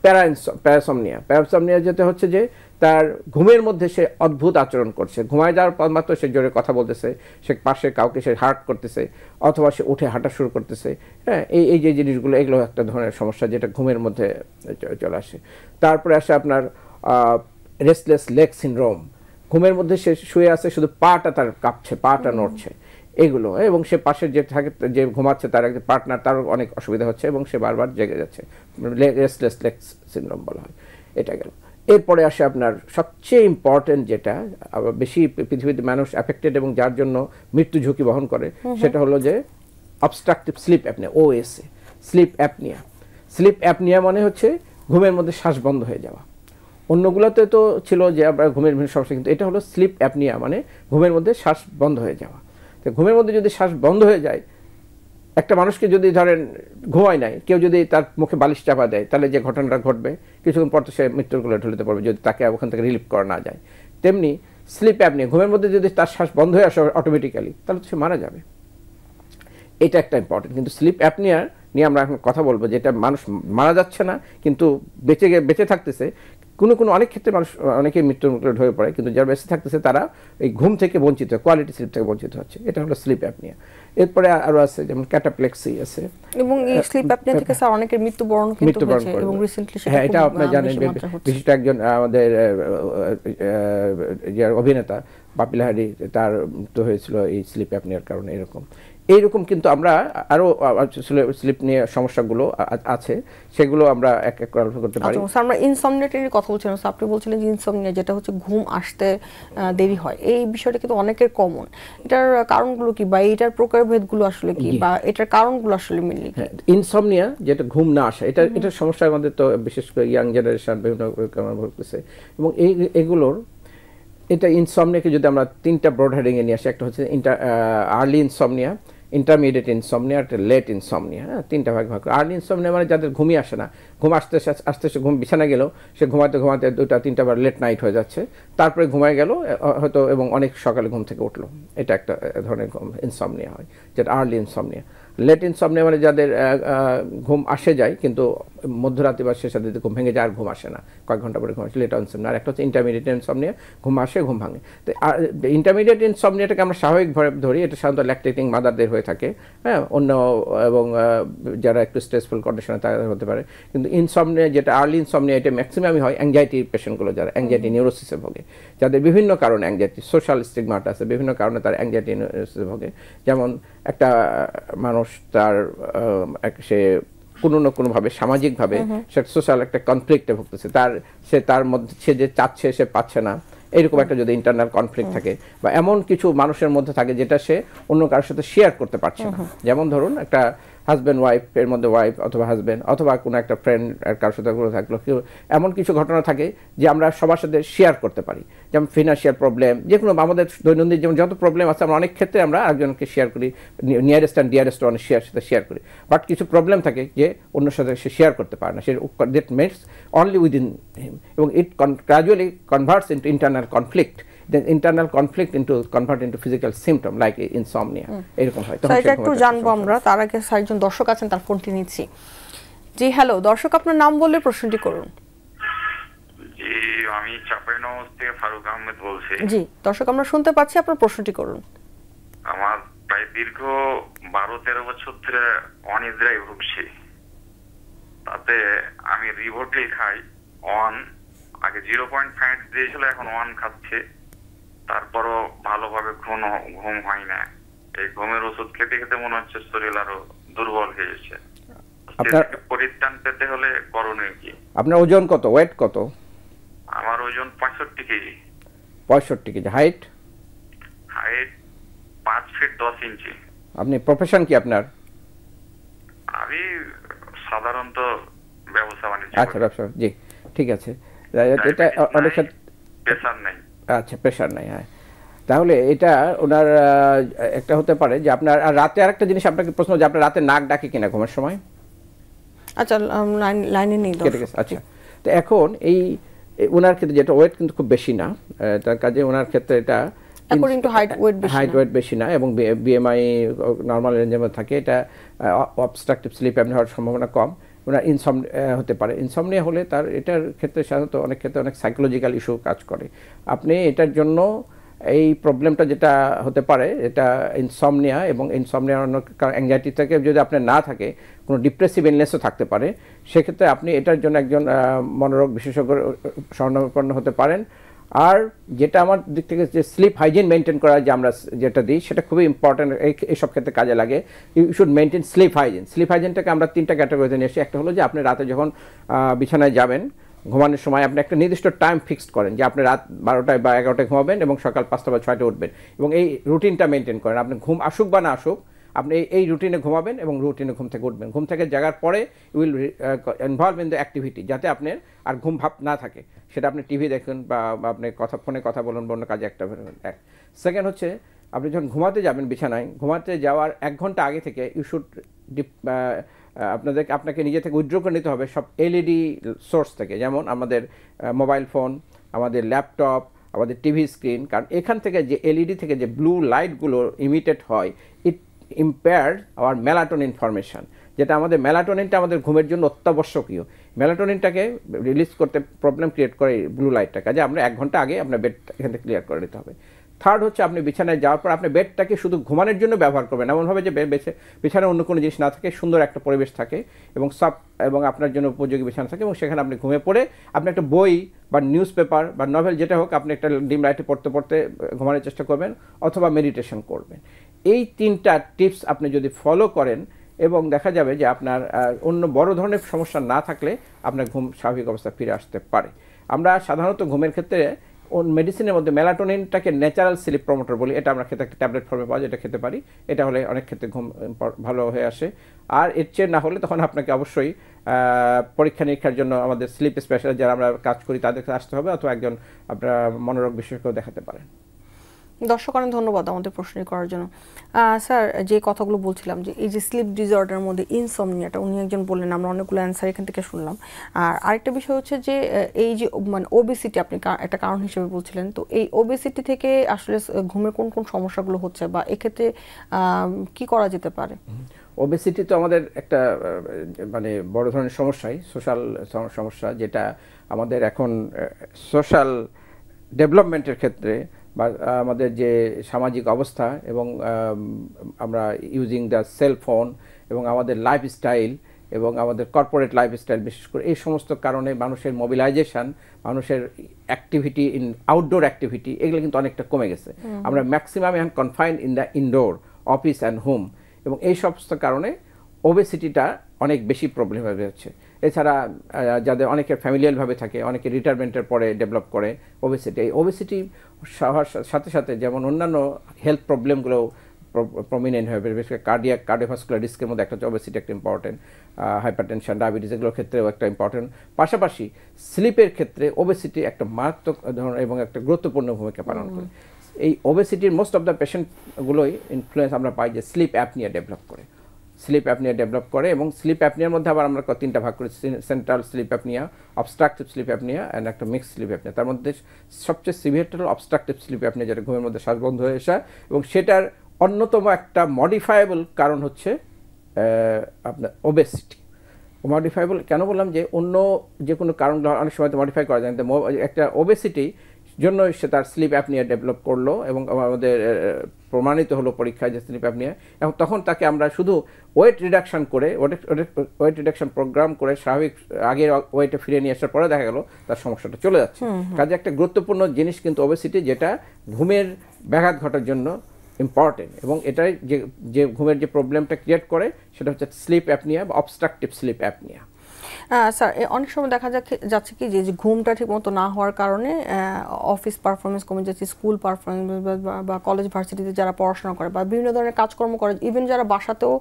প্যারাসমনিয়া যেটা হচ্ছে যে তার ঘুমের মধ্যে সে অদ্ভুত আচরণ করছে, ঘুমায় যাওয়ার পর মাত্র সে জোরে কথা বলতেছে, সে পাশে কাউকে সে হার্ট করতেছে, অথবা সে উঠে হাঁটা শুরু করতেছে। হ্যাঁ, এই যে জিনিসগুলো এগুলো একটা ধরনের সমস্যা যেটা ঘুমের মধ্যে চলে আসে। তারপরে আসে আপনার রেস্টলেস লেগ সিনড্রোম, ঘুমের মধ্যে সে শুয়ে আছে শুধু পাটা তার কাঁপছে, পাটা নড়ছে, এগুলো। এবং সে পাশে যে থাকে যে ঘুমাচ্ছে তার একজন পার্টনার, তারও অনেক অসুবিধা হচ্ছে এবং সে বারবার জেগে যাচ্ছে, রেস্টলেস লেগ সিনড্রোম বলা হয়। এটা গেল। এরপরে আসে আপনার সবচেয়ে ইম্পর্টেন্ট যেটা বেশি পৃথিবীতে মানুষ অ্যাফেক্টেড এবং যার জন্য মৃত্যু ঝুঁকি বহন করে, সেটা হলো যে obstructive sleep apnoea, OSA, sleep apnoea. Sleep apnoea মানে হচ্ছে ঘুমের মধ্যে শ্বাস বন্ধ হয়ে যাওয়া। অন্যগুলোতে তো ছিল যে আমরা ঘুমের বিভিন্ন সমস্যা, কিন্তু এটা হলো স্লিপ অ্যাপনিয়া মানে ঘুমের মধ্যে শ্বাস বন্ধ হয়ে যাওয়া। তো ঘুমের মধ্যে যদি শ্বাস বন্ধ হয়ে যায়, একটা মানুষকে যদি ধরেন ঘুমায় নাই, কেউ যদি তার মুখে বালিশ চাপা দেয়, তাহলে যে ঘটনাটা ঘটবে কিছুক্ষণ পর তো সে মৃত্যুর কোলে ঢুলতে পারবে যদি তাকে ওখান থেকে রিলিফ করা না যায়। তেমনি স্লিপ অ্যাপনিয়া, ঘুমের মধ্যে যদি তার শ্বাস বন্ধ হয়ে আসে অটোমেটিক্যালি, তাহলে তো সে মারা যাবে। এটা একটা ইম্পর্টেন্ট। কিন্তু স্লিপ অ্যাপনিয়া নিয়ে আমরা এখন কথা বলবো, যেটা মানুষ মারা যাচ্ছে না কিন্তু বেঁচে থাকতেছে। কোনো অনেক ক্ষেত্রে মানুষ অনেকেই মৃত্যুর মুখে ঢলে পড়ে, কিন্তু যারা বেঁচে থাকতেছে তারা এই ঘুম থেকে বঞ্চিত, কোয়ালিটি স্লিপ থেকে বঞ্চিত হচ্ছে। এটা হলো স্লিপ অ্যাপনিয়া। এরপরে আরো আছে যেমন ক্যাটাপ্লেক্সি আছে, এবং এই স্লিপ অ্যাপনিয়া থেকে স্যার অনেকের মৃত্যুবরণ কিন্তু হয়েছে এবং রিসেন্টলি সেটা হ্যাঁ, এটা আপনি জানেন। বিশিষ্ট একজন আমাদের যে অভিনেতা বাপিলা হারি, তার মৃত্যু হয়েছিল এই স্লিপ অ্যাপনিয়ার কারণে। এইরকম কিন্তু আমরা আরো স্লিপ নিয়ে সমস্যাগুলো আছে, সেগুলো আমরা এক এক করে আলোচনা করতে পারি। আচ্ছা, আমরা ইনসমনিয়ার কথা বলছিলাম, আপনি বলছিলেন যে ইনসমনিয়া যেটা হচ্ছে ঘুম আসতে দেরি হয়, এই বিষয়টা কিন্তু অনেকের কমন। এটার কারণগুলো কি, বা এটার প্রকারভেদগুলো আসলে কি, বা এটার কারণগুলো আসলে মেনলি কি? ইনসমনিয়া যেটা ঘুম না আসা, এটা সমস্যা আমাদের তো বিশেষ করে ইয়াং জেনারেশন বিভিন্ন ভুগতেছে, এবং এগুলোর এটা ইনসমনিয়াকে যদি আমরা তিনটা ব্রড হেডিং এ নিয়ে আসি, একটা হচ্ছে আর্লি ইনসমনিয়া, ইন্টারমিডিয়েট ইনসমনিয়া, একটা লেট ইনসমনিয়া। হ্যাঁ, তিনটা ভাগ। আর্লি ইনসমনিয়া মানে যাদের ঘুমই আসে না, ঘুম আসতে ঘুম বিছানা গেল, সে ঘুমাতে 2-3টা বার লেট নাইট হয়ে যাচ্ছে, তারপরে ঘুমায় গেল হয়তো, এবং অনেক সকালে ঘুম থেকে উঠলো। এটা একটা ধরনের ইনসমনিয়া হয়, যেটা আর্লি ইনসমনিয়া। লেট ইনসমনিয়া মানে যাদের ঘুম আসে যায় কিন্তু মধ্যরাতে বা শেষের দিকে ঘুম ভেঙে যায়, আর ঘুম আসে না, কয়েক ঘন্টা পরে ঘুম আসে, লেট ইনসমনিয়া। আর একটা হচ্ছে ইন্টারমিডিয়েট ইনসমনিয়া, ঘুম আসে ঘুম ভাঙে। তো ইন্টারমিডিয়েট ইনসমনিয়াটাকে আমরা স্বাভাবিকভাবে ধরি, এটা সাধারণত ল্যাকটেটিং মাদারদের হয়ে থাকে, হ্যাঁ, অন্য এবং যারা একটু স্ট্রেসফুল কন্ডিশনে তাদের হতে পারে। কিন্তু ইনসমনিয়া যেটা আর্লি ইনসমনিয়া, এটা ম্যাক্সিমামই হয় অ্যাংজাইটি পেশেন্টগুলো, যারা অ্যাংজাইটি নিউরোসিসে ভোগে, যাদের বিভিন্ন কারণে অ্যাংজাইটি, সোশ্যাল স্টিগমাটা আছে, বিভিন্ন কারণে তার অ্যাংজাইটি নিউরোসিসে ভোগে। যেমন একটা মানুষ তার সে কোনো না কোনোভাবে সামাজিকভাবে সে সোশ্যাল একটা কনফ্লিক্টে ভুগতেছে, তার মধ্যে সে যে চাচ্ছে সে পাচ্ছে না, এইরকম একটা যদি ইন্টারনাল কনফ্লিক্ট থাকে, বা এমন কিছু মানুষের মধ্যে থাকে যেটা সে অন্য কারোর সাথে শেয়ার করতে পারছে না। যেমন ধরুন একটা হাজব্যান্ড ওয়াইফ এর মধ্যে, ওয়াইফ অথবা হাজব্যান্ড অথবা কোনো একটা ফ্রেন্ড কারোর সাথে থাকলো, কেউ এমন কিছু ঘটনা থাকে যে আমরা সবার সাথে শেয়ার করতে পারি, যেমন ফিনান্সিয়াল প্রবলেম, যে কোনো আমাদের দৈনন্দিন যেমন যত প্রবলেম আছে আমরা অনেক ক্ষেত্রে আমরা একজনকে শেয়ার করি, নিয়ারেস্ট অ্যান্ড ডিয়ারেস্ট অনেক সাথে শেয়ার করি। বাট কিছু প্রবলেম থাকে যে অন্য সাথে সে শেয়ার করতে পারে না, সে that makes only within him, এবং it gradually converts into internal conflict, then internal conflict convert into physical symptom like insomnia এরকম হয়। তো এটা একটু জানবো আমরা, তার আগে একজন দর্শক আছেন, তার ফোনটি নিচ্ছি। জি হ্যালো দর্শক, আপনার নাম বললে প্রশ্নটি করুন। জি, আমি চাঁপাইনবাবগঞ্জ থেকে ফারুক আহমেদ বলছি। জি দর্শক, আমরা শুনতে পাচ্ছি, আপনার প্রশ্নটি করুন। আমার প্রায় দীর্ঘ 12-13 বছর ধরে অনিদ্রায় ভুগছি। তাতে আমি রিভোটলি খাই, আগে 0.5 দিয়েছিল, এখন 1 খাচ্ছে, তারপরও ভালোভাবে ঘুম হয় না। এই ঘুমের ওষুধ খেতে খেতে মনে হচ্ছে শরীর আরো দুর্বল হয়ে যাচ্ছে। আপনার পরিত্রাণ পেতে হলে করণীয় কি? আপনার ওজন কত, ওয়েট কত? আমার ওজন 65 KG. 65 KG. Height? Height 5 feet 10 inch. আপনি প্রফেশন কি আপনার? আমি সাধারণত ব্যবসা বাণিজ্য আচ্ছা, ব্যবসা, জি, ঠিক আছে। এটা অনেক প্রেসার নাই। আচ্ছা, প্রেশার নাই, হ্যাঁ। তাহলে এটা ওনার একটা হতে পারে যে আপনার রাতে আরেকটা জিনিস আপনাকে প্রশ্ন, যে আপনার রাতে নাক ডাকে কিনা ঘুমের সময়? আচ্ছা, লাইনে নেই কেটে গেছে, আচ্ছা। তো এখন ওনার ক্ষেত্রে যেটা ওয়েট কিন্তু খুব বেশি না, তার কাজে ওনার ক্ষেত্রে এটা অ্যাকর্ডিং টু হাইট ওয়েট বেশি না এবং বিএমআই নর্মাল রেঞ্জের মধ্যে থাকে। এটা অবস্ট্রাকটিভ স্লিপ অ্যাপনিয়া হওয়ার সম্ভাবনা কম। ওনার হতে পারে। ইনসমনিয়া হলে তার এটার ক্ষেত্রে সাধারণত অনেক ক্ষেত্রে অনেক সাইকোলজিক্যাল ইস্যু কাজ করে। আপনি এটার জন্য এই প্রবলেমটা যেটা হতে পারে, এটা ইনসমনিয়া, এবং ইনসমনিয়ার অন্য অ্যাংজাইটি থেকে যদি আপনার না থাকে, কোনো ডিপ্রেসিভ ইলনেসও থাকতে পারে, সেক্ষেত্রে আপনি এটার জন্য একজন মনোরোগ বিশেষজ্ঞ শরণাপন্ন হতে পারেন। আর যেটা আমার দিক থেকে যে স্লিপ হাইজিন মেনটেন করা, যে আমরা যেটা দিই, সেটা খুবই ইম্পর্টেন্ট, এইসব ক্ষেত্রে কাজে লাগে। You should maintain sleep hygiene. Sleep হাইজিনটাকে আমরা 3টা ক্যাটাগরিতে নিয়ে আসি। একটা হলো যে আপনি রাতে যখন বিছানায় যাবেন, ঘুমানোর সময় আপনি একটা নির্দিষ্ট টাইম ফিক্সড করেন, যে আপনি রাত 12টায় বা 11টায় ঘুমাবেন এবং সকাল 5টা বা 6টায় উঠবেন, এবং এই রুটিনটা মেনটেন করেন। আপনি ঘুম আসুক বা না আসুক, আপনি এই রুটিনে ঘুমাবেন এবং রুটিনে ঘুম থেকে উঠবেন। ঘুম থেকে জাগার পরে will involve in the activity, যাতে আপনার আর ঘুম ভাব না থাকে। সেটা আপনি টিভি দেখুন বা আপনি ফোনে কথা বলুন বা অন্য কাজে একটা। সেকেন্ড হচ্ছে, আপনি যখন ঘুমাতে যাবেন বিছানায়, ঘুমাতে যাওয়ার 1 ঘন্টা আগে থেকে ইউ শুড আপনাকে নিজে থেকে উইথড্র করে নিতে হবে সব এলইডি সোর্স থেকে, যেমন আমাদের মোবাইল ফোন, আমাদের ল্যাপটপ, আমাদের টিভি স্ক্রিন। কারণ এখান থেকে যে এলইডি থেকে যে ব্লু লাইটগুলো ইমিটেড হয়, ইট ইম্পেয়ার আওয়ার মেলাটোনিন ফরমেশন, যেটা আমাদের মেলাটোনিনটা আমাদের ঘুমের জন্য অত্যাবশ্যকীয়। মেলাটোনিনটাকে রিলিজ করতে প্রবলেম ক্রিয়েট করে ব্লু লাইটটা, কাজে আমরা 1 ঘন্টা আগে আপনার বেড এখান থেকে ক্লিয়ার করে নিতে হবে। থার্ড হচ্ছে, আপনি বিছানায় যাওয়ার পর আপনি বেডটাকে শুধু ঘুমানোর জন্য ব্যবহার করবেন, এমনভাবে যে বিছানায় অন্য কোনো জিনিস না থাকে, সুন্দর একটা পরিবেশ থাকে এবং আপনার জন্য উপযোগী বিছানা থাকে, এবং সেখানে আপনি ঘুমিয়ে পড়ে আপনি একটা বই বা নিউজ পেপার বা নভেল যেটা হোক, আপনি একটা ডিম লাইটে পড়তে ঘুমানোর চেষ্টা করবেন, অথবা মেডিটেশন করবেন। এই 3টা টিপস আপনি যদি ফলো করেন, এবং দেখা যাবে যে আপনার অন্য বড় ধরনের সমস্যা না থাকলে আপনার ঘুম স্বাভাবিক অবস্থা ফিরে আসতে পারে। আমরা সাধারণত ঘুমের ক্ষেত্রে মেডিসিনের মধ্যে মেলাটোনিনটাকে ন্যাচারাল স্লিপ প্রমোটার বলি। এটা আমরা খেতে একটা ট্যাবলেট ফর্মে পাওয়া যায়, এটা খেতে পারি। এটা হলে অনেক ক্ষেত্রে ঘুম ভালো হয়ে আসে। আর এর চেয়ে না হলে তখন আপনাকে অবশ্যই পরীক্ষা নিরীক্ষার জন্য আমাদের স্লিপ স্পেশালিস্ট যারা আমরা কাজ করি তাদের কাছে আসতে হবে, অথবা একজন আপনার মনোরোগ বিশেষজ্ঞ দেখাতে পারেন। দর্শক অনেক ধন্যবাদ আমাদের প্রশ্ন করার জন্য। স্যার, যে কথাগুলো বলছিলাম, যে এই যে স্লিপ ডিসঅর্ডারের মধ্যে ইনসমনিয়াটা উনি একজন বললেন, আমরা অনেকগুলো অ্যান্সার এখান থেকে শুনলাম। আর আরেকটা বিষয় হচ্ছে যে এই যে মানে ওবেসিটি আপনি একটা কারণ হিসেবে বলছিলেন, তো এই ওবেসিটি থেকে আসলে ঘুমের কোন কোন সমস্যাগুলো হচ্ছে, বা এক্ষেত্রে কি করা যেতে পারে? ওবেসিটি তো আমাদের একটা মানে বড় ধরনের সমস্যাই, সোশ্যাল সমস্যা, যেটা আমাদের এখন সোশ্যাল ডেভেলপমেন্টের ক্ষেত্রে বা আমাদের যে সামাজিক অবস্থা, এবং আমরা ইউজিং দ্য সেল ফোন, এবং আমাদের লাইফস্টাইল, এবং আমাদের কর্পোরেট লাইফস্টাইল, বিশেষ করে এই সমস্ত কারণে মানুষের মোবিলাইজেশন, মানুষের অ্যাক্টিভিটি আউটডোর অ্যাক্টিভিটি, এগুলো কিন্তু অনেকটা কমে গেছে। আমরা ম্যাক্সিমাম এখন confined in the indoor, office and home, এবং এই সমস্ত কারণে ওবেসিটিটা অনেক বেশি প্রবলেম হয়ে যাচ্ছে। এছাড়া যাদের অনেকের ফ্যামিলিয়ালভাবে থাকে, অনেকে রিটায়ারমেন্টের পরে ডেভেলপ করে ওবেসিটি। এই ওবেসিটি সাথে সাথে যেমন অন্যান্য হেলথ প্রবলেমগুলো প্রমিনেন্ট হয়ে, বিশেষ করে কার্ডিওভাস্কুলার রিস্কের মধ্যে একটা হচ্ছে ওবেসিটি, একটা ইম্পর্টেন্ট, হাইপারটেনশন, ডায়াবেটিস, এগুলোর ক্ষেত্রেও একটা ইম্পর্টেন্ট। পাশাপাশি স্লিপের ক্ষেত্রে ওবেসিটি একটা মারাত্মক ধরনের এবং একটা গুরুত্বপূর্ণ ভূমিকা পালন করে। এই ওবেসিটির মোস্ট অফ দ্য পেশেন্টগুলোই ইনফ্লুয়েন্স আমরা পাই যে স্লিপ অ্যাপনিয়া ডেভেলপ করে, এবং স্লিপ অ্যাপনিয়ার মধ্যে আবার আমরা 3টা ভাগ করি: central sleep apnoea, obstructive sleep apnoea, and একটা মিক্সড স্লিপ অ্যাপনিয়া। তার মধ্যে সবচেয়ে সিভিয়ারটা হলো অবস্ট্রাকটিভ স্লিপ অ্যাপনিয়া, যেটা ঘুমের মধ্যে শ্বাস বন্ধ হয়ে আসা, এবং সেটার অন্যতম একটা মডিফায়েবল কারণ হচ্ছে আপনার ওবেসিটি। মডিফায়েবল কেন বললাম, যে অন্য যে কোনো কারণগুলো অনেক সময় তো মডিফাই করা যায়, একটা ওবেসিটি জন্য সে তার স্লিপ অ্যাপনিয়া ডেভেলপ করলো, এবং আমাদের প্রমাণিত হলো পরীক্ষায় যে স্লিপ অ্যাপনিয়া, এবং তখন তাকে আমরা শুধু ওয়েট রিডাকশন করে, ওয়েট রিডাকশন প্রোগ্রাম করে স্বাভাবিক আগের ওয়েটে ফিরে নিয়ে আসার পরে দেখা গেল তার সমস্যাটা চলে যাচ্ছে। কাজে একটা গুরুত্বপূর্ণ জিনিস কিন্তু ওবেসিটি, যেটা ঘুমের ব্যাঘাত ঘটার জন্য ইম্পর্টেন্ট, এবং এটাই যে ঘুমের যে প্রবলেমটা ক্রিয়েট করে সেটা হচ্ছে স্লিপ অ্যাপনিয়া বা অবস্ট্রাকটিভ স্লিপ অ্যাপনিয়া। স্যার অনেক সময় দেখা যাচ্ছে কি যে ঘুমটা ঠিকমতো না হওয়ার কারণে অফিস পারফরমেন্স কমে যাচ্ছে, স্কুল পারফরমেন্স বা কলেজ ভার্সিটিতে যারা পড়াশোনা করে বা বিভিন্ন ধরনের কাজকর্ম করে, ইভেন যারা বাসাতেও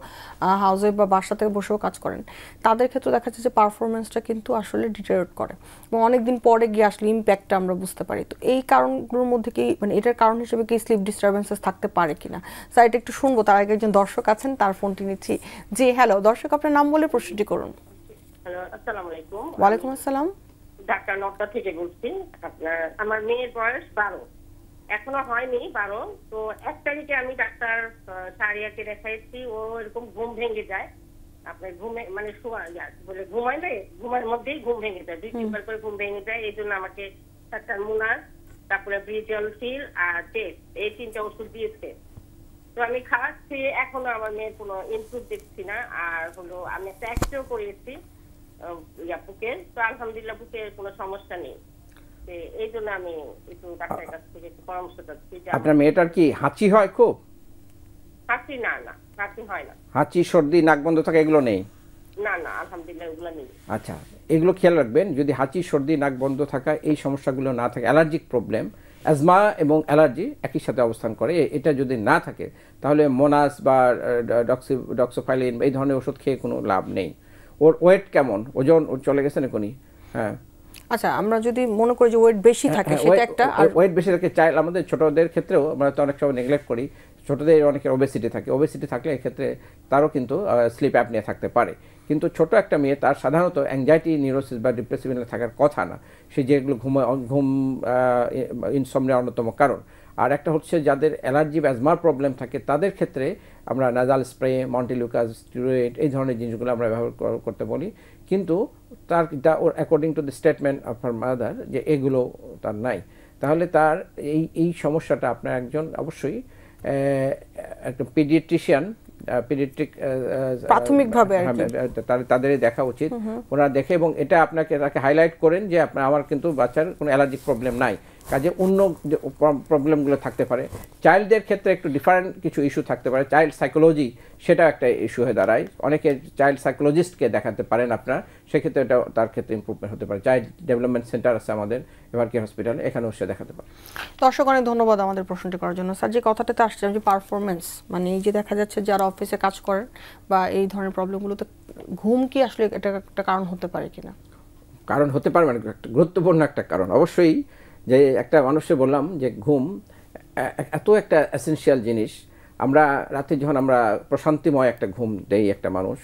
হাউসে বা বাসাতে বসেও কাজ করেন, তাদের ক্ষেত্রে দেখা যাচ্ছে যে পারফরমেন্সটা কিন্তু আসলে ডিটেরিওরেট করে এবং অনেকদিন পরে গিয়ে আসলে ইম্প্যাক্টটা আমরা বুঝতে পারি। তো এই কারণগুলোর মধ্যে কি মানে এটার কারণ হিসেবে কি স্লিপ ডিস্টারবেন্সেস থাকতে পারে কিনা? স্যার এটা একটু শুনবো, তার আগে একজন দর্শক আছেন, তার ফোনটি নিচ্ছি। জি হ্যালো দর্শক, আপনার নাম বলে প্রশ্নটি করুন। হ্যালো, আসসালামু আলাইকুম। ওয়ালাইকুম আসসালাম। ঢাকা নটা থেকে বলছি। আমার মেয়ের বয়স 12, এখনো হয়নি 12। তো 1 তারিখে আমি ডাক্তার সারিয়াকে দেখাইছি। ও এরকম ঘুম ভেঙে যায়, আপনার ঘুমে মানে বলে ঘুমায় না, ঘুমের মধ্যেই ঘুম ভেঙে যায়, 2-3 বার করে ঘুম ভেঙে যায়। এই জন্য আমাকে ডাক্তার মুনার, তারপরে ব্রিজলফিল আর টেস্ট, এই 3টা ওষুধ দিয়েছে। তো আমি খাওয়াচ্ছি, এখনো আমার মেয়ের কোনো ইমপ্রুভ দেখছি না। আর হলো আমি একটা এক্সরেও করিয়েছি বুকের, তো আলহামদুলিল্লাহ বুকের কোনো সমস্যা নেই। এই জন্য আমি একটু ডাক্তারের কাছ থেকে একটু পরামর্শ চাচ্ছি। আপনার মেয়েটার কি হাঁচি হয় খুব? হাঁচি না, হাঁচি হয় না। হাঁচি, সর্দি, নাক বন্ধ থাকা এগুলো নেই? না, আলহামদুলিল্লাহ এগুলো নেই। আচ্ছা, এগুলো খেয়াল রাখবেন। যদি হাঁচি, সর্দি, নাক বন্ধ থাকা এই সমস্যাগুলো না থাকে, অ্যালার্জিক প্রবলেম, অ্যাজমা এবং অ্যালার্জি একই সাথে অবস্থান করে, এটা যদি না থাকে তাহলে মোনাস বা ডক্সোফাইলিন এই ধরনের ওষুধ খেয়ে কোনো লাভ নেই। ওর ওয়েট কেমন, ওজন ওর চলে গেছে না কোনি? হ্যাঁ আচ্ছা, আমরা যদি মনে করি যে ওয়েট বেশি থাকে সেটা একটা, আর ওয়েট বেশি থাকে চাইল্ড, আমাদের ছোটদের ক্ষেত্রেও আমরা তো অনেক সময় নেগলেক্ট করি, ছোটদের অনেকের ওবেসিটি থাকে। ওবেসিটি থাকলে এক্ষেত্রে তারও কিন্তু স্লিপ অ্যাপনিয়া থাকতে পারে। কিন্তু ছোট একটা মেয়ে, তার সাধারণত অ্যাংজাইটি, নিউরোসিস বা ডিপ্রেসিভ থাকার কথা না, সে যেগুলো ঘুম ইনসমনিয়ার অন্যতম কারণ। আর একটা হচ্ছে যাদের অ্যালার্জি বা অ্যাজমার প্রবলেম থাকে তাদের ক্ষেত্রে আমরা নাজাল স্প্রে, মন্টিলুকাস, স্টিরয়েড এই ধরনের জিনিসগুলো আমরা ব্যবহার করতে বলি। কিন্তু তার ওর according to the statement of her mother যে এগুলো তার নাই, তাহলে তার এই সমস্যাটা আপনার একজন অবশ্যই একটা পিডিয়াট্রিশিয়ান, পিডিয়াট্রিক প্রাথমিকভাবে তাদের দেখা উচিত। ওনারা দেখে এবং এটা তাকে হাইলাইট করেন যে আমার কিন্তু বাচ্চার কোনো অ্যালার্জিক প্রবলেম নাই, কাজে অন্য প্রবলেমগুলো থাকতে পারে। চাইল্ডদের ক্ষেত্রে একটু ডিফারেন্ট কিছু ইস্যু থাকতে পারে, চাইল্ড সাইকোলজি সেটা একটা ইস্যু হয়ে দাঁড়ায়। অনেকে চাইল্ড সাইকোলজিস্টকে দেখাতে পারেন আপনার, সেক্ষেত্রে এটা তার ক্ষেত্রে ইমপ্রুভমেন্ট হতে পারে। চাইল্ড ডেভেলপমেন্ট সেন্টার আছে আমাদের এভারকি হসপিটালে, এখানেও সে দেখাতে পারে। দর্শক অনেক ধন্যবাদ আমাদের প্রশ্নটি করার জন্য। স্যার যে কথাটাতে আসছিলাম যে পারফরমেন্স, মানে এই যে দেখা যাচ্ছে যারা অফিসে কাজ করেন বা এই ধরনের প্রবলেমগুলোতে ঘুম কি আসলে এটা একটা কারণ হতে পারে কিনা? কারণ হতে পারে, মানে একটা গুরুত্বপূর্ণ একটা কারণ অবশ্যই। যে একটা মানুষে বললাম যে ঘুম এত একটা এসেনশিয়াল জিনিস। আমরা রাতে যখন আমরা প্রশান্তিময় একটা ঘুম দেই একটা মানুষ,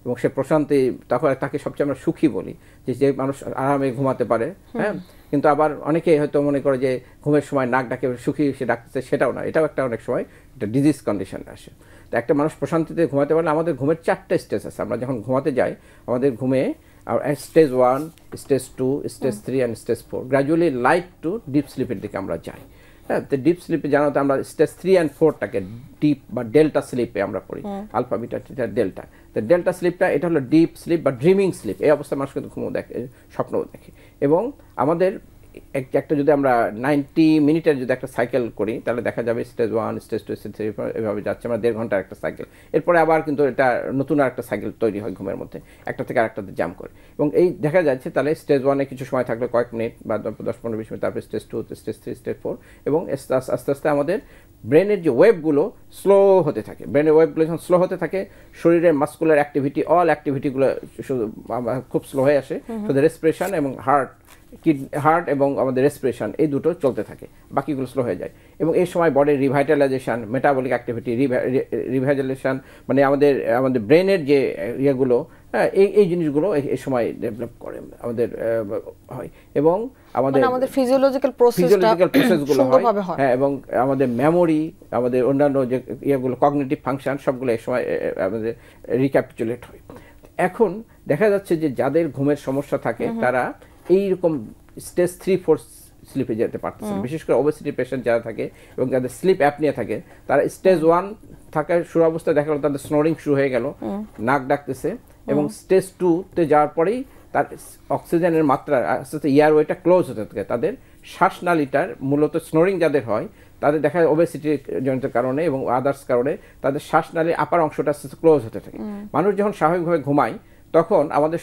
এবং সে প্রশান্তি, তখন তাকে সবচেয়ে আমরা সুখী বলি, যে মানুষ আরামে ঘুমাতে পারে। হ্যাঁ, কিন্তু আবার অনেকে হয়তো মনে করে যে ঘুমের সময় নাক ডাকে সুখী সে ডাকতেছে, সেটাও না, এটাও একটা অনেক সময় একটা ডিজিজ কন্ডিশন আসে। তো একটা মানুষ প্রশান্তিতে ঘুমাতে পারলে, আমাদের ঘুমের 4টা স্টেজ আছে। আমরা যখন ঘুমাতে যাই আমাদের ঘুমে stage 1, stage 2, stage 3 and stage 4, gradually light to deep স্লিপের দিকে আমরা যাই। হ্যাঁ, তো ডিপ স্লিপে জানাতে আমরা স্টেজ 3 অ্যান্ড 4টাকে ডিপ বা ডেল্টা স্লিপে আমরা পড়ি, আলফা, বিটা, থিটা, ডেল্টা। তো ডেল্টা স্লিপটা এটা হলো ডিপ স্লিপ বা ড্রিমিং স্লিপ। এই অবস্থায় মানুষ কিন্তু ঘুমও দেখে, স্বপ্নও দেখে। এবং আমাদের একটা যদি আমরা 90 মিনিটের যদি একটা সাইকেল করি তাহলে দেখা যাবে স্টেজ 1, স্টেজ 2, স্টেজ 3 এভাবে যাচ্ছে, আমরা 1.5 ঘন্টার একটা সাইকেল। এরপরে আবার কিন্তু এটা নতুন আর একটা সাইকেল তৈরি হয় ঘুমের মধ্যে, একটা থেকে আরেকটাতে জাম্প করে। এবং এই দেখা যাচ্ছে তাহলে স্টেজ 1-এ কিছু সময় থাকলে কয়েক মিনিট বা 10-15-20 মিনিট, তারপরে স্টেজ 2, স্টেজ 3, স্টেজ 4, এবং আস্তে আস্তে আমাদের ব্রেনের যে ওয়েভগুলো স্লো হতে থাকে। ব্রেনের ওয়েভগুলো যখন স্লো হতে থাকে, শরীরের মাস্কুলার অ্যাক্টিভিটি, অল অ্যাক্টিভিটিগুলো শুধু খুব স্লো হয়ে আসে, শুধু রেসপিরেশন এবং হার্ট এবং আমাদের রেসপিরেশন এই দুটো চলতে থাকে, বাকিগুলো স্লো হয়ে যায়। এবং এই সময় বডির রিভাইটালাইজেশন, মেটাবলিক অ্যাক্টিভিটি, রিভাইটালাইজেশন মানে আমাদের ব্রেনের যে ইয়েগুলো, হ্যাঁ, এই জিনিসগুলো এই সময় ডেভেলপ করে আমাদের হয়। এবং আমাদের ফিজিওলজিক্যাল প্রসেসগুলো হয়। হ্যাঁ, এবং আমাদের মেমোরি, আমাদের অন্যান্য যে ইয়েগুলো, কগনিটিভ ফাংশন, সবগুলো এই সময় আমাদের রিক্যাপিচুলেট হয়। এখন দেখা যাচ্ছে যে যাদের ঘুমের সমস্যা থাকে তারা এইরকম স্টেজ 3-4 স্লিপে যেতে পারতেছে, বিশেষ করে ওবেসিটি পেশেন্ট যারা থাকে এবং যাদের স্লিপ অ্যাপনিয়া থাকে, তারা স্টেজ 1 থাকার শুরু অবস্থায় দেখা গেল তাদের স্নোরিং শুরু হয়ে গেল, নাক ডাকতেছে। এবং স্টেজ 2-তে যাওয়ার পরেই তার অক্সিজেনের মাত্রা আস্তে আস্তে এয়ারওয়েটা ক্লোজ হতে থাকে, তাদের শ্বাসনালীটার মূলত স্নোরিং যাদের হয় তাদের দেখা যায় ওবেসিটি জনিত কারণে এবং আদার্স কারণে তাদের শ্বাসনালীর আপার অংশটা আস্তে আস্তে ক্লোজ হতে থাকে। মানুষ যখন স্বাভাবিকভাবে ঘুমায় তখন আমাদের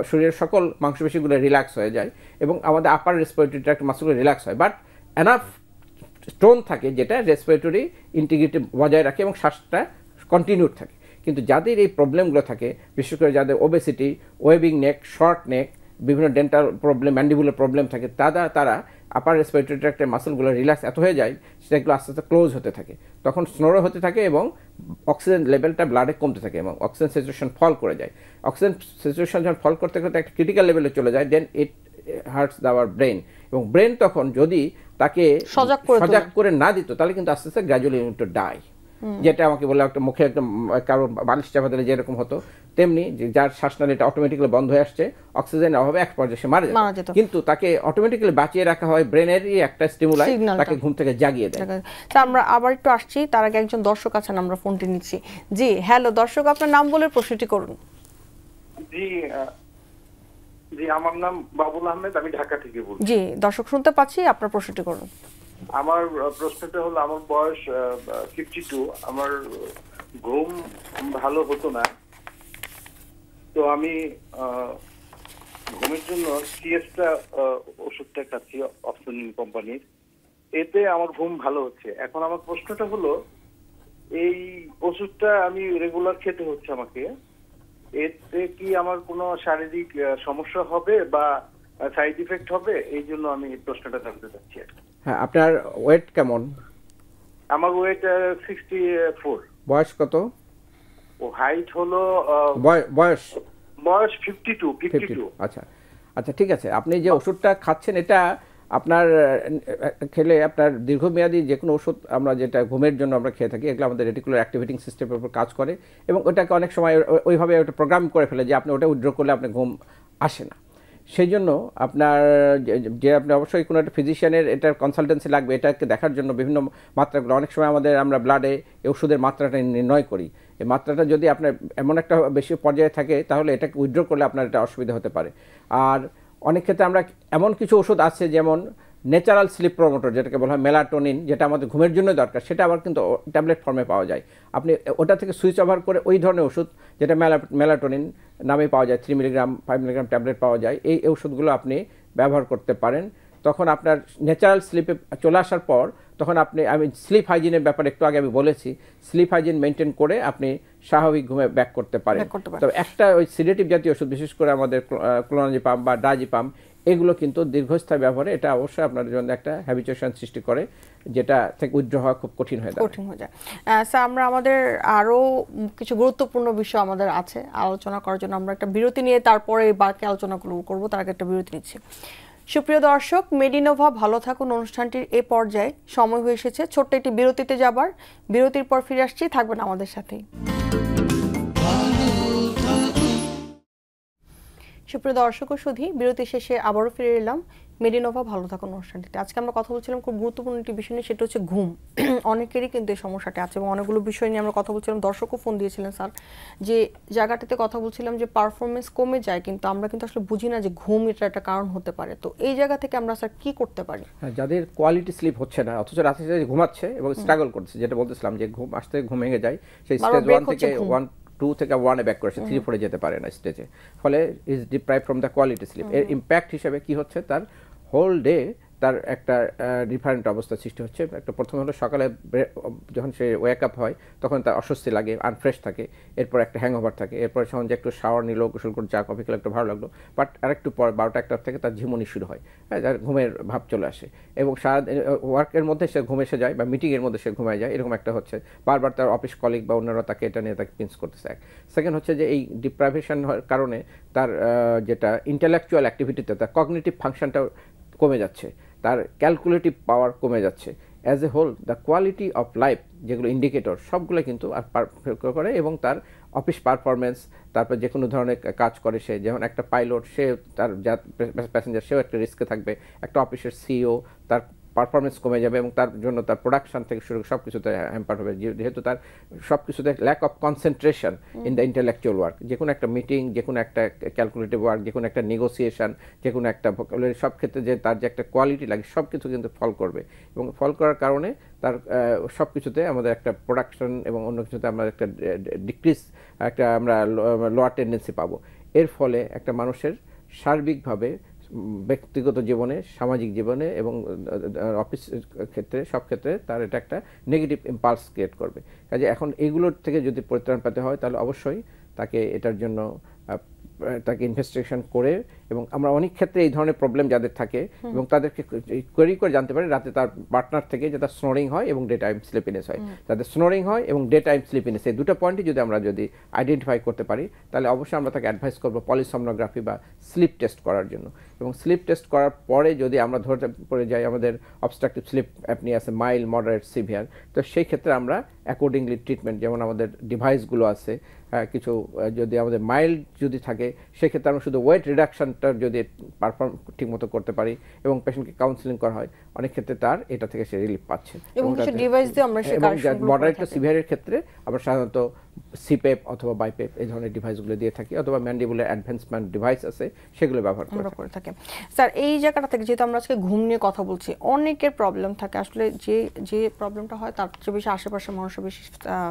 শরীরের সকল মাংসপেশিগুলো রিল্যাক্স হয়ে যায় এবং আমাদের আপার রেসপিরেটরি ট্র্যাক্ট মাসলগুলো রিল্যাক্স হয়, বাট এনাফ স্টোন থাকে যেটা রেসপিরেটরি ইন্টিগ্রিটি বজায় রাখে এবং শ্বাসটা কন্টিনিউড থাকে। কিন্তু যাদের এই প্রবলেমগুলো থাকে, বিশেষ করে যাদের ওবেসিটি, ওয়েবিং নেক, শর্ট নেক, বিভিন্ন ডেন্টাল প্রবলেম, ম্যান্ডিবুলার প্রবলেম থাকে, তারা আপার রেসপিরেটরি ট্র্যাক্টের মাসলগুলো রিল্যাক্স এত হয়ে যায় সেগুলো আস্তে আস্তে ক্লোজ হতে থাকে, তখন স্নোরো হতে থাকে এবং অক্সিজেন লেভেলটা ব্লাডে কমতে থাকে এবং অক্সিজেন স্যাচুরেশন ফল করে যায়। অক্সিজেন স্যাচুরেশন যখন ফল করতে করতে একটা ক্রিটিক্যাল লেভেলে চলে যায়, দেন ইট হার্টস আওয়ার ব্রেন, এবং ব্রেন তখন যদি তাকে সজাগ করে না দিত তাহলে কিন্তু আস্তে আস্তে গ্র্যাজুয়ালি টু ডাই। যেটা আমাকে বলে একটা মুখে একটা কারো বালিশ চাপা দিলে যেরকম হতো, তেমনি যার শ্বাসনালীটা অটোমেটিক্যালি বন্ধ হয়ে আসছে, অক্সিজেনের অভাবে এক পর্যায়ে সে মারা যেত, কিন্তু তাকে অটোমেটিক্যালি বাঁচিয়ে রাখা হয় ব্রেনেরই একটা স্টিমুলাই, তাকে ঘুম থেকে জাগিয়ে দেয়। আমরা আবার একটু আসছি, তার আগে একজন দর্শক আছেন, আমরা ফোনটি নিচ্ছি। জি হ্যালো দর্শক, আপনার নাম বলে প্রশ্নটি করুন। জি আমার নাম বাবুল আহমেদ, আমি ঢাকা থেকে বলছি। জি দর্শক শুনতে পাচ্ছি, আপনার প্রশ্নটি করুন। আমার প্রশ্নটা হলো, আমার বয়স 52, আমার ঘুম ভালো হতো না, তো আমি ঘুমের জন্য সিএসটা ওষুধটা খাচ্ছি অপশনিন কোম্পানির, এতে আমার ঘুম ভালো হচ্ছে। এখন আমার প্রশ্নটা হলো, এই ওষুধটা আমি রেগুলার খেতে হচ্ছে আমাকে, এতে কি আমার কোনো শারীরিক সমস্যা হবে বা সাইড ইফেক্ট হবে? এই জন্য আমি এই প্রশ্নটা জানতে চাচ্ছি। হ্যাঁ, আপনার ওয়েট কেমন? আমার ওয়েট 64। বয়স কত? ও হাইট হলো বয়স 52। আচ্ছা আচ্ছা, ঠিক আছে। আপনি যে ওষুধটা খাচ্ছেন এটা আপনার খেলে আপনার দীর্ঘমেয়াদী যে কোনো ওষুধ আমরা যেটা ঘুমের জন্য আমরা খেয়ে থাকি, এগুলো আমাদের রেটিকুলার অ্যাক্টিভেটিং সিস্টেমের উপর কাজ করে এবং ওটাকে অনেক সময় ওইভাবে ওটা প্রোগ্রাম করে ফেলে যে আপনি ওটা উইথড্র করলে আপনার ঘুম আসে না। সেই জন্য আপনার যে আপনি অবশ্যই কোনো একটা ফিজিশিয়ানের এটার কনসালটেন্সি লাগবে, এটাকে দেখার জন্য বিভিন্ন মাত্রাগুলো অনেক সময় আমরা ব্লাডে এই ওষুধের মাত্রাটা নির্ণয় করি। এই মাত্রাটা যদি আপনার এমন একটা বেশি পর্যায়ে থাকে তাহলে এটাকে উইথড্র করলে আপনার এটা অসুবিধা হতে পারে। আর অনেক ক্ষেত্রে আমরা এমন কিছু ওষুধ আছে যেমন ন্যাচারাল স্লিপ প্রমোটর, যেটাকে বলা হয় মেলাটোনিন, যেটা আমাদের ঘুমের জন্য দরকার, সেটা আবার কিন্তু ট্যাবলেট ফর্মে পাওয়া যায়। আপনি ওটা থেকে সুইচ ওভার করে ওই ধরনের ওষুধ যেটা মেলাটোনিন নামে পাওয়া যায়, 3 মিলিগ্রাম 5 মিলিগ্রাম ট্যাবলেট পাওয়া যায়, এই ওষুধগুলো আপনি ব্যবহার করতে পারেন। তখন আপনার ন্যাচারাল স্লিপে চলে আসার পর তখন আমি স্লিপ হাইজিনের ব্যাপারে একটু আগে আমি বলেছি, স্লিপ হাইজিন মেনটেন করে আপনি স্বাভাবিক ঘুমে ব্যাক করতে পারেন। তবে একটা ওই সিডেটিভ জাতীয় ওষুধ, বিশেষ করে আমাদের ক্লোনাজিপাম বা ডায়াজিপাম, এগুলো কিন্তু দীর্ঘস্থায়ী ব্যবহারে এটা অবশ্যই আপনার জন্য একটা হ্যাবিচুয়েশন সৃষ্টি করে, যেটা থেকে উইথড্র হওয়া খুব কঠিন হয়ে যায়। স্যার, আমরা আমাদের আরও কিছু গুরুত্বপূর্ণ বিষয় আমাদের আছে আলোচনা করার জন্য, আমরা একটা বিরতি নিয়ে তারপরে বাকি আলোচনাগুলো করবো, তার আগে একটা বিরতি নিচ্ছি। সুপ্রিয় দর্শক, মেডিনোভা ভালো থাকুন অনুষ্ঠানটির এ পর্যায়ে সময় হয়ে এসেছে ছোট্ট একটি বিরতিতে যাবার। বিরতির পর ফিরে আসছি, থাকবেন আমাদের সাথেই। সুপ্রিয় দর্শক ও সুধী, বিরতি শেষে আবারও ফিরে এলাম মেডিনোভা ভালো থাকুন অনুষ্ঠানটিতে। আজকে আমরা কথা বলছিলাম খুব গুরুত্বপূর্ণ একটি বিষয় নিয়ে, সেটা হচ্ছে ঘুম। অনেকেরই কিন্তু এই সমস্যাটা আছে এবং অনেকগুলো বিষয় নিয়ে আমরা কথা বলছিলাম। দর্শকও ফোন দিয়েছিলেন স্যার, যে জায়গাটাতে কথা বলছিলাম যে পারফরমেন্স কমে যায়, কিন্তু আমরা কিন্তু আসলে বুঝি না যে ঘুম এটা একটা কারণ হতে পারে। তো এই জায়গা থেকে আমরা স্যার কি করতে পারি? যাদের কোয়ালিটি স্লিপ হচ্ছে না অথচ রাতে ঘুমাচ্ছে এবং স্ট্রাগল করছে, যেটা বলতেছিলাম যে ঘুম আসতে ঘুম ভেঙে যায়, সেই স্টেজ 1 থেকে 2 থেকে 1-এ ব্যাক করেছে, 3-4-এ যেতে পারে না স্টেজে, ফলে is deprive from the quality sleep. এর ইম্প্যাক্ট হিসেবে কি হচ্ছে, তার হোল ডে তার একটা ডিফারেন্ট অবস্থা সৃষ্টি হচ্ছে। একটা প্রথমে হলো সকালে যখন সে ওয়েক আপ হয় তখন তার অস্বস্তি লাগে, আনফ্রেশ থাকে, এরপর একটা হ্যাংওভার থাকে, এরপর যখন যে একটু শাওয়ার নিল, গোসল করে চা কফি খেলে একটু ভালো লাগলো, বাট আরেকটু পর 12টা-1টা থেকে তার ঝিমুনি শুরু হয়, হ্যাঁ, যার ঘুমের ভাব চলে আসে এবং সারা ওয়ার্কের মধ্যে সে ঘুম এসে যায় বা মিটিংয়ের মধ্যে সে ঘুমায় যায়, এরকম একটা হচ্ছে। বারবার তার অফিস কলিগ বা অন্যরা তাকে এটা নিয়ে তাকে পিঞ্চ করতেছে। সেকেন্ড হচ্ছে যে এই ডিপ্রাইভেশন কারণে তার যেটা ইন্টেলেকচুয়াল অ্যাক্টিভিটিতে তার কগনিটিভ ফাংশনটাও কমে যাচ্ছে, তার ক্যালকুলেটিভ পাওয়ার কমে যাচ্ছে। As a whole the quality of life যেগুলো ইন্ডিকেটর সবগুলো কিন্তু করে এবং তার অফিস পারফরমেন্স, তারপর যে কোনো ধরনের কাজ করে সে, যেমন একটা পাইলট, সে তার প্যাসেঞ্জার, সেও একটা রিস্কে থাকবে, একটা অফিসের সিইও, তার পারফরমেন্স কমে যাবে এবং তার জন্য তার প্রোডাকশন থেকে শুরু সব কিছুতে হ্যাম্পার হবে, যেহেতু তার সব কিছুতে lack of concentration in the intellectual work. যে কোনো একটা মিটিং, যে কোনো একটা ক্যালকুলেটিভ ওয়ার্ক, যে কোনো একটা নেগোসিয়েশন, যে কোনো একটা ভোকাবুলারি, সব ক্ষেত্রে যে তার যে একটা কোয়ালিটি লাগে সব কিছু কিন্তু ফল করবে এবং ফল করার কারণে তার সব কিছুতে আমাদের একটা প্রোডাকশন এবং অন্য কিছুতে আমরা একটা ডিক্রিজ, একটা আমরা লোয়ার টেন্ডেন্সি পাবো। এর ফলে একটা মানুষের সার্বিকভাবে ব্যক্তিগত জীবনে, সামাজিক জীবনে এবং অফিস ক্ষেত্রে সব ক্ষেত্রে তার এটা একটা নেগেটিভ ইম্পালস ক্রিয়েট করবে। কাজে এখন এগুলোর থেকে যদি পরিত্রাণ পেতে হয় তাহলে অবশ্যই তাকে এটার জন্য তাকে ইনভেস্টিগেশন করে, এবং আমরা অনেক ক্ষেত্রে এই ধরনের প্রবলেম যাদের থাকে এবং তাদেরকে কোয়েরি করে জানতে পারি রাতে তার পার্টনার থেকে যে তার স্নোরিং হয় এবং ডে টাইম স্লিপিনেস হয়। যাদের স্নোরিং হয় এবং ডে টাইম স্লিপিনেস, এই দুটো পয়েন্টই যদি আমরা আইডেন্টিফাই করতে পারি তাহলে অবশ্যই আমরা তাকে অ্যাডভাইস করবো পলিসomnography বা স্লিপ টেস্ট করার জন্য। এবং স্লিপ টেস্ট করার পরে যদি আমরা ধরতে পড়ে যাই আমাদের অবস্ট্রাকটিভ স্লিপ অ্যাপনিয়া আছে, মাইল্ড, মডারেট, সিভিয়ার, তো সেই ক্ষেত্রে আমরা অ্যাকর্ডিংলি ট্রিটমেন্ট, যেমন আমাদের ডিভাইসগুলো আছে কিছু, যদি আমাদের মাইল্ড যদি থাকে সেক্ষেত্রে আমরা শুধু ওয়েট রিডাকশনটা যদি পারফর্ম ঠিকমতো করতে পারি এবং পেশেন্টকে কাউন্সিলিং করা হয়, অনেক ক্ষেত্রে তার এটা থেকে সে রিলিফ পাচ্ছে। এবং কিছু ডিভাইস দিয়ে আমরা সেই কার্যক্রমগুলো মডারেট টু সিভিয়ারের ক্ষেত্রে আমরা সাধারণত সিপেপ অথবা বাইপেপ এই ধরনের ডিভাইসগুলো দিয়ে থাকি, অথবা ম্যান্ডিবুলার অ্যাডভান্সমেন্ট ডিভাইস আছে সেগুলো ব্যবহার করে থাকি। স্যার এই জায়গাটা থেকে যেহেতু আমরা আজকে ঘুম নিয়ে কথা বলছি, অনেকের প্রবলেম থাকে আসলে, যে প্রবলেমটা হয় তার চেয়ে বেশি আশেপাশের মানুষরা বেশি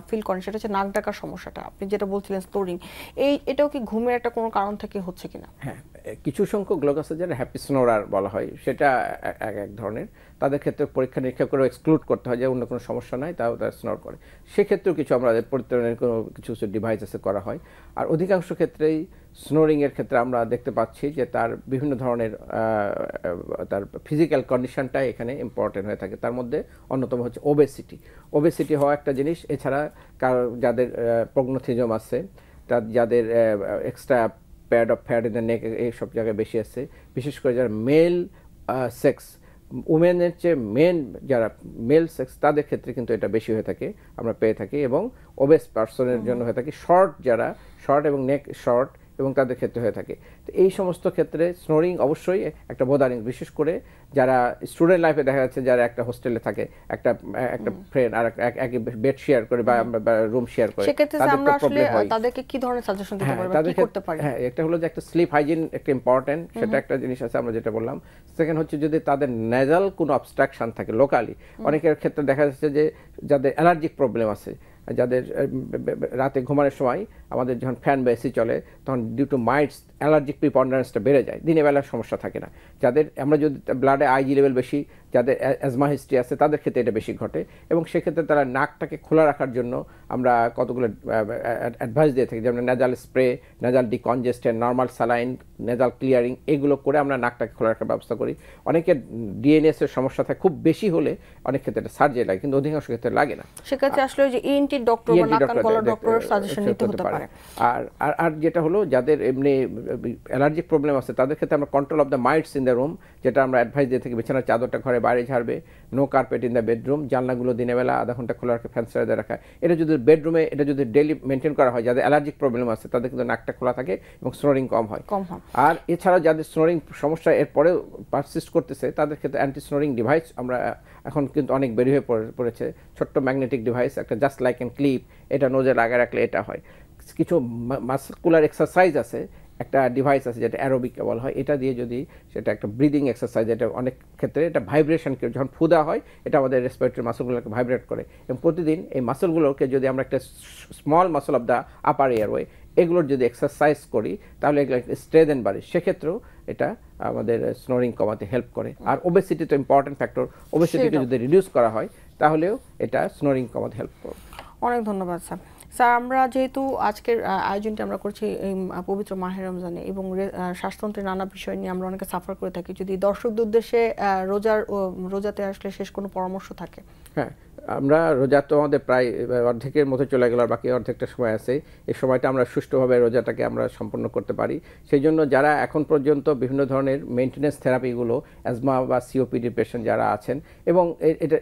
ফিল করেন, সেটা হচ্ছে নাক ডাকার সমস্যাটা। আপনি যেটা বলছিলেন স্টোরিং, এটাও কি ঘুমের একটা কোনো কারণ থেকে হচ্ছে কিনা? হ্যাঁ, কিছু সংখ্যক লোক আছে যারা হ্যাপি স্নোরার বলা হয়, সেটা এক ধরনের, তাদের ক্ষেত্রে পরীক্ষা নিরীক্ষা করে এক্সক্লুড করতে হয় যে অন্য কোনো সমস্যা নাই, তাও তারা স্নোর করে। সেক্ষেত্রেও কিছু আমাদের পরিত্রাণের কোনো কিছু ডিভাইস আছে করা হয়। আর অধিকাংশ ক্ষেত্রেই স্নোরিংয়ের ক্ষেত্রে আমরা দেখতে পাচ্ছি যে তার বিভিন্ন ধরনের তার ফিজিক্যাল কন্ডিশনটাই এখানে ইম্পর্টেন্ট হয়ে থাকে। তার মধ্যে অন্যতম হচ্ছে ওবেসিটি হওয়া একটা জিনিস। এছাড়া যাদের প্রগ্নোথিজম আছে, যাদের extra pad of fat in the নেক এইসব জায়গায় বেশি আছে, বিশেষ করে যারা মেল সেক্স, উমেনের চেয়ে যারা মেল সেক্স তাদের ক্ষেত্রে কিন্তু এটা বেশি হয়ে থাকে, আমরা পেয়ে থাকি। এবং ওবেস পার্সনের জন্য হয়ে থাকে, যারা শর্ট এবং নেক শর্ট এবং তাদের ক্ষেত্রে হয়ে থাকে। তো এই সমস্ত ক্ষেত্রে স্নোরিং অবশ্যই একটা বোদারিং, বিশেষ করে যারা স্টুডেন্ট লাইফে দেখা যাচ্ছে যারা একটা হোস্টেলে থাকে, একটা ফ্রেন্ড আর একই বেড শেয়ার করে বা রুম শেয়ার করে, আমরা আসলে তাদেরকে কি ধরনের সাজেশন দিতে পারব, কি করতে পারি? হ্যাঁ, একটা হলো যে একটা স্লিপ হাইজিন একটা ইম্পর্টেন্ট, সেটা একটা জিনিস আছে আমরা যেটা বললাম। সেকেন্ড হচ্ছে যদি তাদের নেজাল কোনো অবস্ট্রাকশন থাকে লোকালি, অনেকের ক্ষেত্রে দেখা যাচ্ছে যে যাদের অ্যালার্জিক প্রবলেম আছে, যাদের রাতে ঘুমানোর সময় আমাদের যখন ফ্যান বা এসি চলে তখন ডিউ টু মাইটস অ্যালার্জিক প্রিপন্ডারেন্সটা বেড়ে যায়, দিনের বেলার সমস্যা থাকে না। যাদের আমরা যদি ব্লাডে আইজি লেভেল বেশি, যাদের অ্যাজমা হিস্ট্রি আছে তাদের ক্ষেত্রে এটা বেশি ঘটে, এবং সেক্ষেত্রে তারা নাকটাকে খোলা রাখার জন্য আমরা কতগুলো অ্যাডভাইস দিয়ে থাকি, যেমন nasal spray, nasal decongestant, normal saline, nasal clearing, এগুলো করে আমরা নাকটাকে খোলা রাখার ব্যবস্থা করি। অনেকের ডিএনএস এর সমস্যা থাকে, খুব বেশি হলে অনেক ক্ষেত্রে এটা সার্জারি লাগে, কিন্তু অধিকাংশ ক্ষেত্রে লাগে না। সেক্ষেত্রে আসলে যে ইএনটি ডক্টর বা নাক কান গলার ডক্টরের সাজেশন নিতে হতে পারে। আর যেটা হলো যাদের এমনি অ্যালার্জিক প্রবলেম আছে তাদের ক্ষেত্রে আমরা control of the mites in the room, যেটা আমরা অ্যাডভাইস দিয়ে থাকি, বিছানার চাদরটা ঘরে বাইরে ঝাড়বে, no carpet in the bedroom, জানলাগুলো দিনের বেলা আধা ঘন্টা খোলা রাখা, ফ্যান সাইডে রাখা। এটা যদি বেডরুমে এটা যদি ডেইলি মেনটেন করা হয়, যাদের অ্যালার্জিক প্রবলেম আছে তাদের কিন্তু নাকটা খোলা থাকে এবং স্নোরিং কম হয়। আর এছাড়াও যাদের স্নোরিং সমস্যা এরপরেও পারসিস্ট করতেছে তাদের ক্ষেত্রে অ্যান্টি স্নোরিং ডিভাইস আমরা এখন কিন্তু অনেক বের হয়ে পড়েছে, ছোট্ট ম্যাগনেটিক ডিভাইস, একটা জাস্ট লাইক অ্যান ক্লিপ, এটা নোজে লাগায় রাখলে এটা হয়। কিছু মাসকুলার এক্সারসাইজ আছে, একটা ডিভাইস আছে যেটা অ্যারোবিক বলা হয়, এটা দিয়ে যদি সেটা একটা ব্রিদিং এক্সারসাইজ, এটা অনেক ক্ষেত্রে এটা ভাইব্রেশন, যখন ফুদা হয় এটা আমাদের রেসপিরেটরি মাসলগুলোকে ভাইব্রেট করে, এবং প্রতিদিন এই মাসলগুলোকে যদি আমরা একটা small muscle of the upper airway এগুলোর যদি এক্সারসাইজ করি তাহলে এগুলো স্ট্রেংথেন বাড়ে, সেক্ষেত্রেও এটা আমাদের স্নোরিং কমাতে হেল্প করে। আর ওবেসিটি তো ইম্পর্টেন্ট ফ্যাক্টর, ওবেসিটিকে যদি রিডিউস করা হয় তাহলেও এটা স্নোরিং কমাতে হেল্প করবে। অনেক ধন্যবাদ স্যার। স্যার, আমরা যেহেতু আজকের আয়োজনটি আমরা করছি এই পবিত্র মাহে রমজানে এবং শ্বাসতন্ত্রের নানা বিষয় নিয়ে আমরা অনেকে সাফার করে থাকি, যদি দর্শকদের উদ্দেশ্যে রোজাতে আসলে শেষ কোনো পরামর্শ থাকে? হ্যাঁ, আমরা রোজা তো আমাদের প্রায় অর্ধেকের মতো চলে গেল, আর বাকি অর্ধেকটা সময় আছে, এই সময়টা আমরা সুষ্ঠুভাবে রোজাটাকে আমরা সম্পন্ন করতে পারি। সেই জন্য যারা এখন পর্যন্ত বিভিন্ন ধরনের মেনটেন্যান্স থেরাপিগুলো, অ্যাজমা বা সিওপিডি পেশেন্ট যারা আছেন, এবং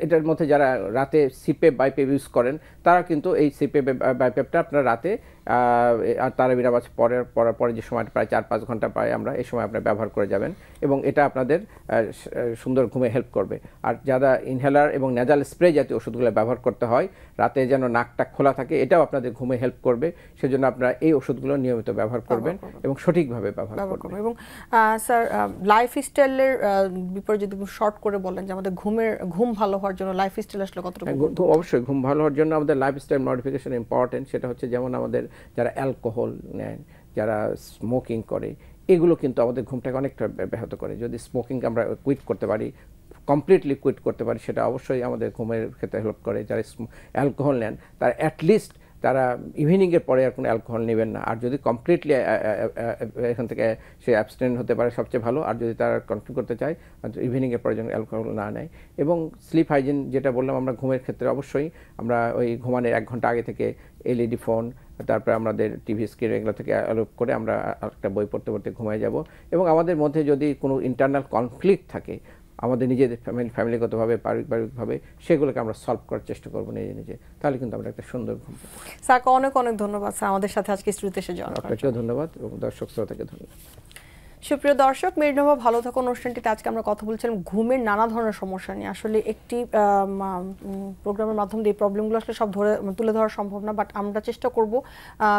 এটার মধ্যে যারা রাতে সিপেপ বাইপেপ ইউজ করেন, তারা কিন্তু এই সিপেপ বাইপেপটা আপনার রাতে আর তারাবির নামাজ পড়ার পরে যে সময়টা প্রায় 4-5 ঘন্টা পাই আমরা, এই সময় আপনি ব্যবহার করে যাবেন এবং এটা আপনাদের সুন্দর ঘুমে হেল্প করবে। আর যারা ইনহেলার এবং নেজাল স্প্রে জাতীয় ওষুধগুলো ব্যবহার করতে হয়, রাতে যেন নাকটা খোলা থাকে, এটাও আপনাদের ঘুমে হেল্প করবে। সেজন্য আপনারা এই ওষুধগুলো নিয়মিত ব্যবহার করবেন এবং সঠিকভাবে ব্যবহার করবেন। এবং স্যার, লাইফস্টাইলের বিপরীতে যদি শর্ট করে বলেন যে আমাদের ঘুম ভালো হওয়ার জন্য লাইফস্টাইল আসলে কতটুকু? অবশ্যই ঘুম ভালো হওয়ার জন্য আমাদের লাইফস্টাইল মডিফিকেশন ইম্পর্টেন্ট। সেটা হচ্ছে যেমন আমাদের যারা অ্যালকোহল নেন, যারা স্মোকিং করে, এগুলো কিন্তু আমাদের ঘুমটাকে অনেকটা ব্যাহত করে। যদি স্মোকিং আমরা কুইট করতে পারি, কমপ্লিটলি কুইট করতে পারি, সেটা অবশ্যই আমাদের ঘুমের ক্ষেত্রে হেল্প করে। যারা অ্যালকোহল নেন তারা অ্যাটলিস্ট তারা ইভিনিংয়ের পরে আর কোনো অ্যালকোহল নেবেন না। আর যদি কমপ্লিটলি এখান থেকে সে অ্যাবস্টেন্ট হতে পারে সবচেয়ে ভালো। আর যদি তারা কন্ট্রোল করতে চায়, ইভিনিংয়ের পরে যেন অ্যালকোহল না নেয়। এবং স্লিপ হাইজিন যেটা বললাম আমরা ঘুমের ক্ষেত্রে, অবশ্যই আমরা ওই ঘুমানোর 1 ঘন্টা আগে থেকে এলইডি ফোন, তারপরে আমাদের টিভি স্ক্রিন, এগুলো থেকে আলোপ করে আমরা একটা বই পড়তে পড়তে ঘুমায় যাব। এবং আমাদের মধ্যে যদি কোনো ইন্টারনাল কনফ্লিক্ট থাকে আমাদের নিজেদের ফ্যামিলিগতভাবে, পারিবারিকভাবে, সেগুলোকে আমরা সলভ করার চেষ্টা করবো নিজে। তাহলে কিন্তু আমরা একটা সুন্দর ঘুম পাবো। স্যারকে অনেক অনেক ধন্যবাদ স্যার আমাদের সাথে আজকে স্টুডিওতে এসে জয়েন করার জন্য। আপনাকেও ধন্যবাদ এবং দর্শক শ্রোতাকে ধন্যবাদ। সুপ্রিয় দর্শক, মেরিনোভা ভালো থাকো অনুষ্ঠানটিতে আজকে আমরা কথা বলছিলাম ঘুমের নানা ধরনের সমস্যা নিয়ে। আসলে একটি প্রোগ্রামের মাধ্যমে এই প্রবলেমগুলো আসলে সব তুলে ধরা সম্ভব না, বাট আমরা চেষ্টা করব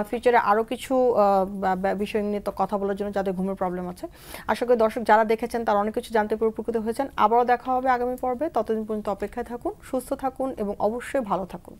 ফিউচারে আরও কিছু বিষয় নিয়ে তো কথা বলার জন্য যাদের ঘুমের প্রবলেম আছে। আশা করি দর্শক যারা দেখেছেন তারা অনেক কিছু জানতে উপকৃত হয়েছেন। আবারও দেখা হবে আগামী পর্বে। ততদিন পর্যন্ত অপেক্ষায় থাকুন, সুস্থ থাকুন এবং অবশ্যই ভালো থাকুন।